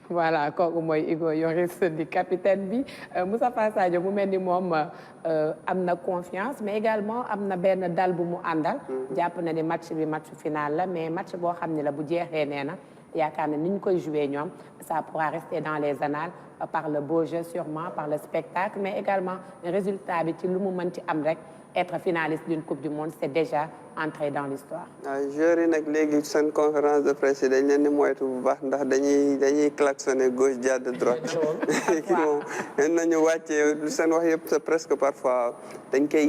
Voilà kooku mooy Hugo Lloris di capitaine bi Moustapha Sadio mu mel ni moom am na confiance mais également am na benn dal bu mu àndal jàpp na ni match bi match final la mais match boo xam ne la bu jeexee nee na yaakaar na ni ñu koy jouer ñoom ça pourra rester dans les annales par le beau jeu sûrement par le spectacle mais également résultat bi ci lu mu mën ci am rek être finaliste d'une coupe du monde c'est déjà entrer dans l'histoire. joueurs yi nag léegi seen conférence de presse yi dañ leen di moytu bu baax ndax dañuy klaxonner gauche jàdd droite moom nañu wàccee seen wax yëpp c'est presque parfois dañ koy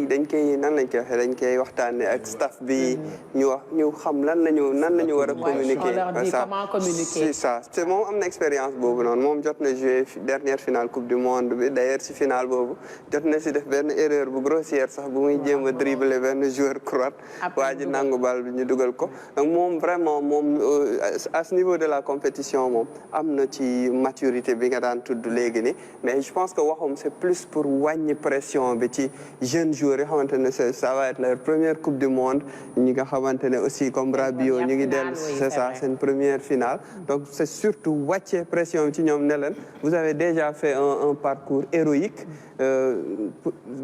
nan lañ koy waxee dañ koy waxtaanee ak staff bi ñu xam lan lañu war a communiquer. c'est ça c'est moom am na expérience boobu noonu moom jot na jouer dernière finale coupe du monde bi d'ailleurs si finale boobu jot na si def benn erreur bu grossière sax bu muy jéem a dribbler benn joueur croate waa ji nangu bal bi ñu dugal ko donc moom vraiment moom à ce niveau de la compétition moom am na ci maturité bi nga daan tudd léegi ni mais je pense que waxum c'est plus pour wàññi pression bi ci jeunes joueurs yi xamante ne ça va être leur première coupe du monde ñi nga xamante ne aussi comme Rabiot ñu ngi dellu c'est ça c'est une première finale donc c'est surtout wàcce pression bi ci ñoom ne leen vous avez déjà fait un parcours héroïque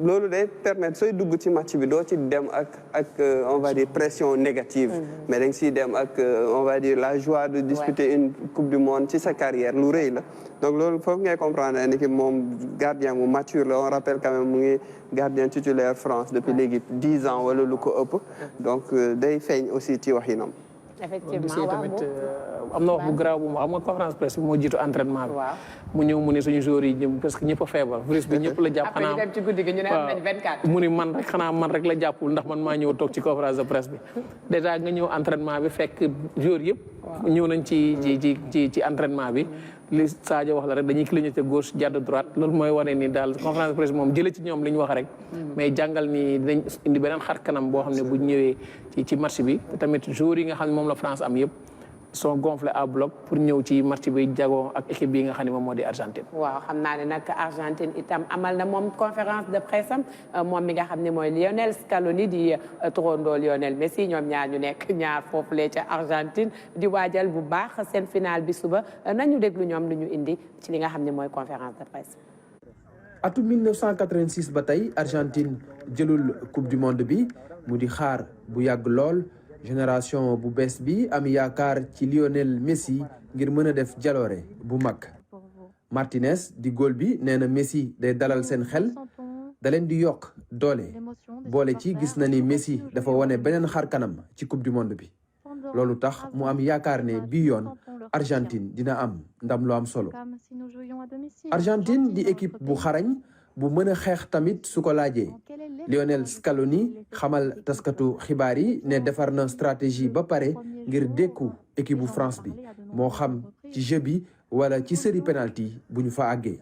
loolu day permettre sooy dugg ci match bi doo ci dem ak on va dire pression négative mais da nga siy dem ak on va dire la joie de disputer une coupe du monde ci sa carrière lu rëy la donc loolu foofu ngay comprendre ni ki moom gardien mu mature la on rappelle quand même mu ngi gardien titulaire France depuis léegi 10 ans wala lu ko ëpp donc day feeñ aussi ci waxinam. effectivement tamit am na wax bu garaaw bu mu xam nga conférence presse bi moo jiitu entraînement bi. mu ñëw mu ne suñu joueurs yi ñëpp parce que ñëpp a feebar virus bi ñëpp la jàpp. xanaa après ñu dem ci guddi gi ñu ne am nañ 24. mu ni man rek la jàppul ndax man maa ñëw toog ci conférence de presse bi déjà nga ñëw entraînement bi fekk joueurs yëpp. ñëw nañ ci entraînement bi. li Sadio wax la rek dañuy clignoter gauche jàdd droite loolu mooy wane ni daal conférence de presse moom jëlee ci ñoom li ñu wax rek. mais jàngal ni dinañ indi beneen xar kanam boo xam ne bu ñëwee ci match bi tamit joueurs yi nga xam ne moom la France am yëpp sont gonflés à bloc pour ñëw ci match bi jagoo ak équipe bi nga xam ne moom moo di Argentine. waaw xam naa ne nag Argentine itam amal na moom conférence de presse am moom mi nga xam ne mooy Lionel Scaloni di turandoo Lionel Messi ñoom ñaar ñu nekk ñaar foofu lee ca Argentine di waajal bu baax seen finale bi suba nañu déglu ñoom lu ñu indi ci li nga xam ne mooy conférence de presse. atum 1986 ba tey Argentine jëlul coupe du monde bi mu di xaar bu yàgg lool. génération bu bees bi am yaakaar ci Lionel Messi ngir mën a def jaloore bu mag Martinez di góol bi nee na Messi day dalal seen xel da leen di yokk doole boole ci gis na ni Messi dafa wane beneen xar kanam ci coupe du monde bi loolu tax mu am yaakaar ne bii yoon Argentine dina am ndam lu am solo Argentine di équipe bu xarañ bu mën a xeex tamit su ko laajee Lionel Scaloni xamal taskatu xibaar yi ne defar na stratégie ba pare ngir dékku équipe bu France bi moo xam ci jeu bi wala ci série penalty bu ñu fa àggee.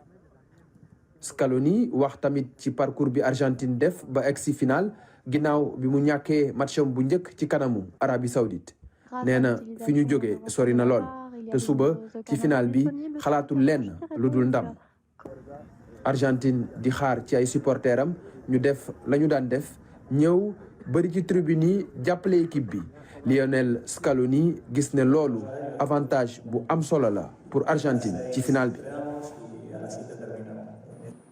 Scaloni wax tamit ci parcours bi Argentine def ba egsi final ginnaaw bi mu ñàkkee matcham bu njëkk ci kanamu Arabie Saoudite nee na fi ñu jógee sori na lool te suba ci final bi xalaatul lenn lu dul ndam. Argentine di xaar ci ay supporters am ñu def la ñu daan def ñëw bëri ci tribune yi jàppale équipe bi Lionel Scaloni gis ne loolu avantage bu am solo la pour Argentine ci final bi.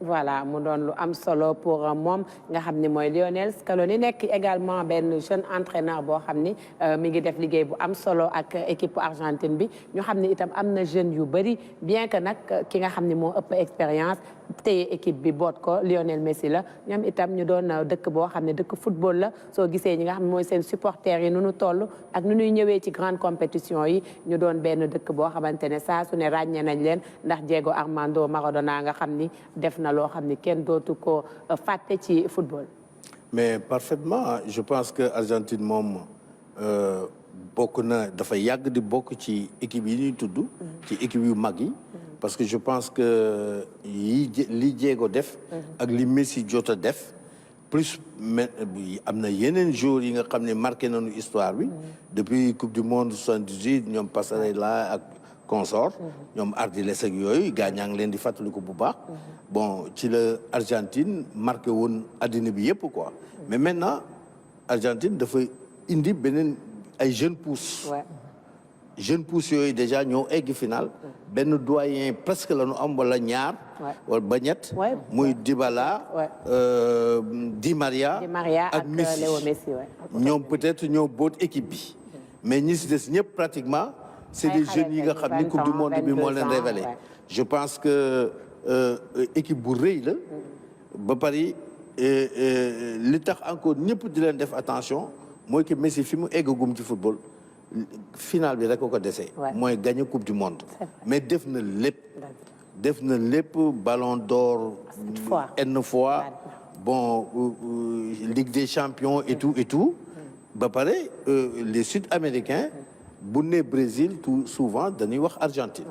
voilà mu doon lu am solo pour moom nga xam ni mooy Lionel Scaloni nekk également benn jeune entraîneur boo xam ni mi ngi def liggéey bu am solo ak équipe Argentine bi ñu xam ni itam am na jeunes yu bëri bien que nag ki nga xam ni moo ëpp expérience téye équipe bi boot ko Lionel Messi la ñoom itam ñu doon dëkk boo xam ne dëkk football la soo gisee ñi nga xam ne mooy seen supporters yi nu nu toll ak nu ñuy ñëwee ci grande compétition yi ñu doon benn dëkk boo xamante ne saa su ne ràññee nañ leen ndax Diego Armando Maradona nga xam ni def na loo xam ni kenn dootu ko fàtte ci football. mais parfaitement je pense que Argentine moom bokk na dafa yàgg di bokk ci équipe yi ñuy tudd. ci équipe yu mag yi. parce que je pense que li Diego def. ak li Messi jot a def. plus am na yeneen joueurs yi nga xam ne marqué nañu histoire bi. depuis coupe du monde 78 ñoom Passarella ak consort ñoom Ardiles ak yooyu gaa ñaa ngi leen di fàttaliku bu baax. bon ci la Argentine marqué woon addina bi yëpp quoi. mais maintenant Argentine dafa indi beneen ay jeunes pousses. jeunes pousses yooyu déjà ñoo egg final. benn doyen presque la ñu am wala ñaar. wala ba ñett. muy Dybala. Di Maria. ak Messi ñoom peut-être ñoo boot équipe bi. mais ñi si des ñëpp pratiquement. c'est des jeunes yi nga xam ni coupe du monde bi moo leen révélé. je pense que équipe bu rëy la. ba pare li tax encore ñëpp di leen def attention mooy que Messi fi mu eggagum ci football final bi rek ko dese. mooy gagner coupe du monde. mais def na lépp ballon d'or n fois bon Ligue des champions et tout ba pare les Sud-Américains bu ne Brésil tout souvent dañuy wax Argentine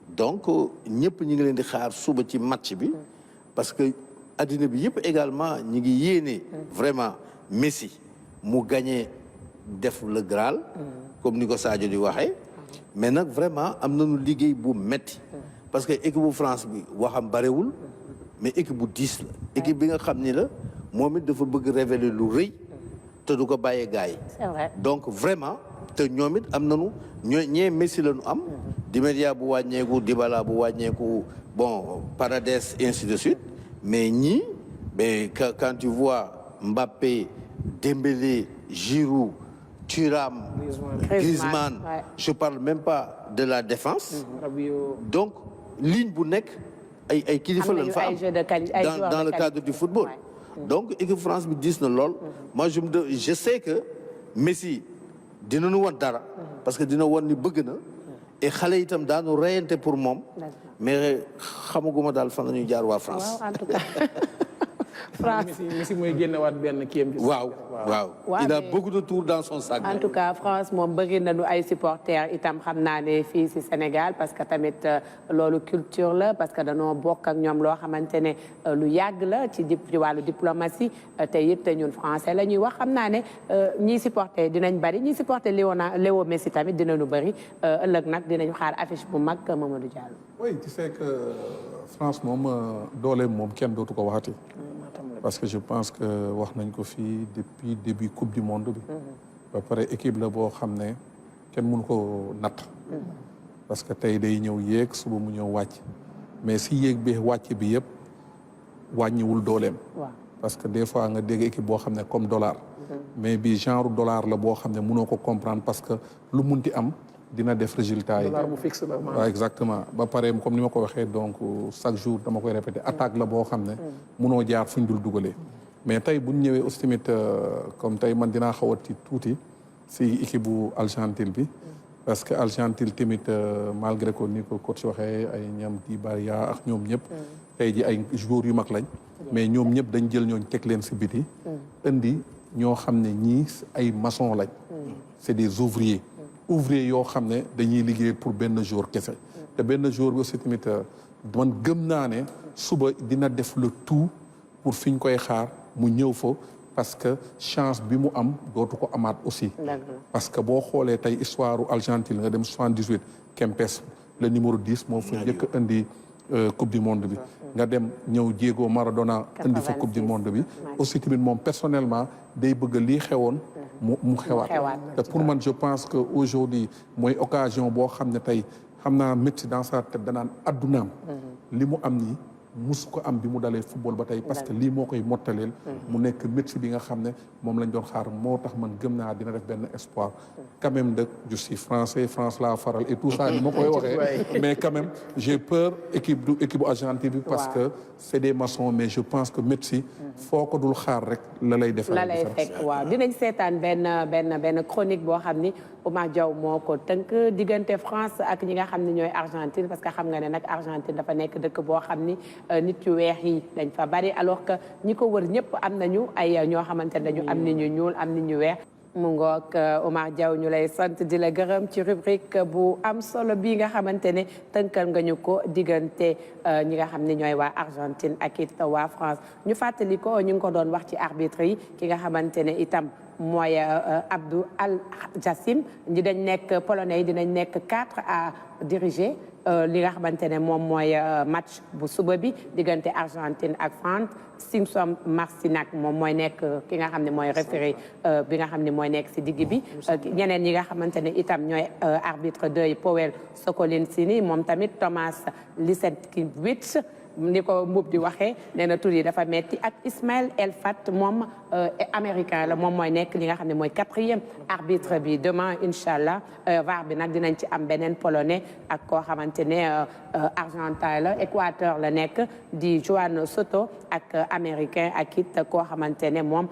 donc ñëpp ñi ngi leen di xaar suba ci match bi parce que addina bi yëpp également ñi ngi yéene vraiment Messi mu gagné def le Graal comme ni ko Sadio di waxee mais nag vraiment am nañu liggéey bu metti parce que équipe bu France bi waxam barewul mais équipe bu 10 la équipe bi nga xam ni la moom it dafa bëgg révéler lu rëy te du ko bàyyee gars yi donc vraiment te ñoom it am nañu ñee Messi la ñu am Di Maria bu wàññeeku Dybala bu wàññeeku bon Paredes ainsi de suite mais ñii mais quand tu vois Mbappé Dembélé Giroud Thuram Griezmann je parle même pas de la défense donc ligne bu nekk ay kilifa lañ fa am dans le cadre du football donc équipe France bi diis na lool moi je sais que Messi dina nu wan dara parce que dina wan ni bëgg na et xale itam daanu reyante pour moom mais xamaguma daal fan la ñuy jaar waa France France Messi mooy génnewaat benn kiyam ci waaw il a beaucoup de tours dans son sac. En tout cas France moom bëri nañu ay supporters itam xam naa ne fii ci Sénégal parce que tamit loolu culture la parce que dañoo bokk ak ñoom loo xamante ne lu yàgg la ci wàllu diplomatie te it ñun français la ñuy wax xam naa ne ñiy supporter dinañ bari ñiy supporter Léo Messi tamit dinañu bari ëllëg nag dinañu xaar affiche bu mag Mamadou Diallo. oui tu sais que France moom dooleem moom kenn dootu ko waxati. parce que je pense que wax nañ ko fii depuis début coupe du monde bi ba pare équipe la boo xam ne kenn mënu ko natt parce que tey day ñëw yéeg suba mu ñëw wàcc mais si yéeg bi wàcc bi yëpp wàññiwul dooleem parce que des fois nga dégg équipe boo xam ne comme dollar mais bi genre dollar la boo xam ne mënoo ko comprendre parce que lu munti am dina def résultat yi waaw exactement ba pare comme ni ma ko waxee donc chaque jour dama koy répéter attaque la boo xam ne munoo jaar fu ñu dul dugalee mais tey bu ñu ñëwee aussi tamit comme tey man dinaa xaw a tuuti si équipe bu Argentine bi parce que Argentine tamit malgré que ni ko coach waxee ay ñam Di Maria ak ñoom ñëpp tey ji ay joueurs yu mag lañ mais ñoom ñëpp dañ jël ñooñ teg leen si biti indi ñoo xam ne ñii ay maçon lañ c'est des ouvriers yoo xam ne dañuy liggéey pour benn jour kese te benn jour bi aussi tamit man gëm naa ne suba dina def le tout pour fi ñu koy xaar mu ñëw fa parce que chance bi mu am dootu ko amaat aussi parce que boo xoolee tey histoire Argentine nga dem 78 Kempes le numéro 10 moo fa njëkk indi coupe du monde bi nga dem ñëw Diego Maradona indi fa coupe du monde bi aussi tamit moom personnellement day bëgg lii xewoon mu xewaat te pour man je pense que aujourd'hui mooy occasion boo xam ne tey xam naa métti dans sa tête danaan addunaam li mu am nii mus ko am bi mu dalee football ba tey parce que lii moo koy mottaleel mu nekk métti bi nga xam ne moom lañ doon xaar moo tax man gëm naa dina def benn espoir quand même de je suis français France laa faral et tout ça ni ma koy waxee mais quand même j'ai peur équipe bu Argentine bi parce que c'est des maçons mais je pense que métti foo ko dul xaar rek la lay def la lay fekk waaw dinañ seetaan benn chronique boo xam ni Oumar Diaw moo ko tënk diggante France ak ñi nga xam ne ñooy Argentine parce que xam nga ne nag Argentine dafa nekk dëkk boo xam ni nit yu weex yi dañ fa bari alors que ñi ko wër ñëpp am nañu ay ñoo xamante ne dañu am nit ñu ñuul am nit ñu weex mu ngoog Oumar Diaw ñu lay sant di la gërëm ci rubrique bu am solo bii nga xamante ne tënkal nga ñu ko diggante ñi nga xam ne ñooy waa Argentine ak it waa France ñu fàttali ko ñu ngi ko doon wax ci arbitre yi ki nga xamante ne itam mooy Abdou Al Jassim ñi dañ nekk polonais yi dinañ nekk 4 à diriger li nga xamante ne moom mooy match bu suba bi diggante Argentine ak France Simpson Marcinac moom mooy nekk ki nga xam ne mooy référé bi nga xam ne mooy nekk si digg bi ñeneen ñi nga xamante ne itam ñooy arbitre 2 yi Powell Sokolinski moom tamit Thomas Lisetkiewicz ni ko Mbub di waxee nee na tur yi dafa metti ak Ismaël Elfat moom américain la moom mooy nekk li nga xam ne mooy 4e arbitre bi demain incha allah VAR bi nag dinañ ci am beneen polonais ak koo xamante ne argentin la Équateur la nekk di Juan Soto ak américain ak it koo xamante ne moom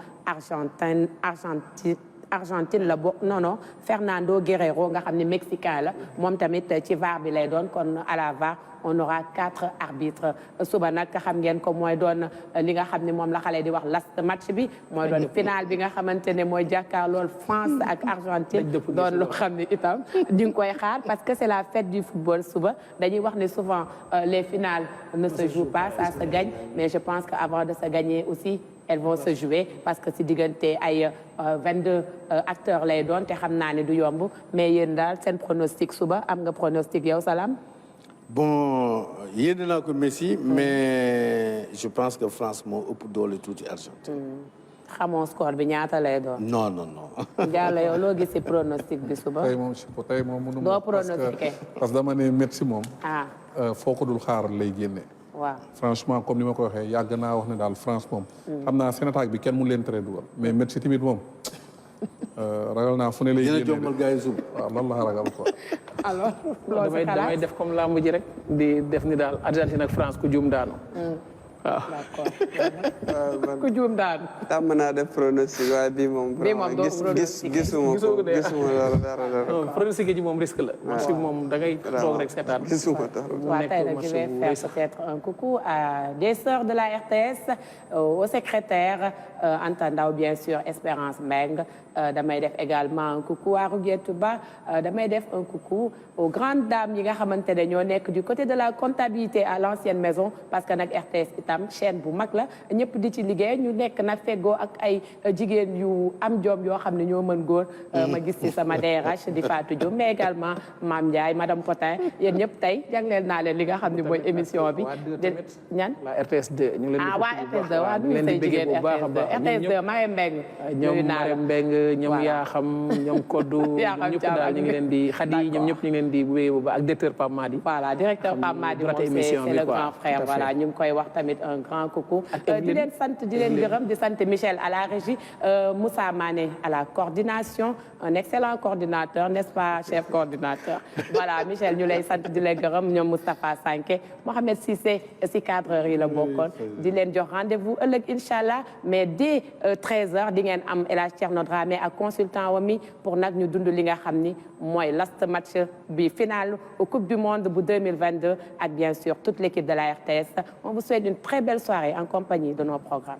Argentine la bokk non Fernando Guerrero nga xam ne mexicain la moom tamit ci VAR bi lay doon kon à la VAR on aura 4 arbitres suba nag xam ngeen ko mooy doon li nga xam ne moom la xale di wax last match bi mooy doon final bi nga xamante ne mooy jàkkaarlool France ak Argentine doon loo xam ne itam di nga koy xaar parce que c'est la fête du football suba dañuy wax ne souvent les finales ne se jouent pas ça se gagne mais je pense que avant de se gagner aussi elles vont se jouer parce que si diggante ay 22 acteurs lay doon te xam naa ne du yomb mais yéen daal seen pronostic suba am nga pronostic yow Salam. Bon yéen naa ko Messi mais je pense que France moo ëpp doole tuuti Argentine. xamoo score bi ñaata lay doon. non non non. Diallo yow loo gis si pronostic bi suba. tey moom mënu ma doo pronostiqué parce que dama ne Messi moom. ah foo ko dul xaar lay génne. waaw franchement comme ni ma ko waxee yàgg naa wax ne daal France moom. xam naa seen attaque bi kenn mu leen tere dugal mais Messi tamit moom. ragal naa fu ne lay génne dina jombal gars yi suba. waaw loolu la ragal quoi. alors loolu damay def comme lamb ji rek di def ni daal Argentine ak France ku juum daanu. waaw d'accord ku juum daanu. tàmm naa def pronostic waaye bii moom. gisuma dara. pronostic ji moom risque la. match bi moom da ngay toog rek seetaan. gisuma dara. waaw tey nag je vais faire peut-être un coucou à des sœurs de la RTS au secrétaire Anta Ndaw bien sûr Espérance Mbengue damay def également un coucou à Rouguetou Ba damay def un coucou aux grandes dames yi nga xamante ne ñoo nekk du côté de la comptabilité à l'ancienne maison parce que nag RTS itam chaîne bu mag la ñëpp di ci liggéey ñu nekk nag feggoo ak ay jigéen yu am jom yoo xam ne ñoo mën góor ma gis ci sama DRH di Fatou Diop mais également Mame Ndiaye madame Potin yéen ñëpp tey jagleel naa leen li nga xam ne mooy émission bi ñan waa RTS 2 ñu ngi leen di waa RTS 2 waa nuyu say jigéen RTS 2 Maye Mbengue ñoom Maye Mbengue ñoom yaa xam ñoom Koddu ñoom ñëpp daal ñu ngi leen di Khady ñoom ñëpp ñu ngi leen di wéy ba ak directeur Pape Madi voilà directeur Pape Madi moom c'est le grand frère voilà ñu ngi koy wax tamit un grand coucou di leen sant di leen gërëm di sant Michel à la régie Moussa Mané à la coordination un excellent coordinateur n'est-ce pas chef coordinateur voilà Michel ñu lay sant di leen gërëm ñoom Moustapha Sanké Mohamed Cissé si cadreur yi la bokkoon di leen jox rendez-vous ëllëg inchallah mais dès 13h di ngeen am El Hadj Thierno Dramé ak consultant wami pour nag ñu dund li nga xam ni mooy last match bi final au Coupe du Monde bu 2022 ak bien sûr toute l'équipe de la RTS on vous souhaite une très belle soirée en compagnie de nos programmes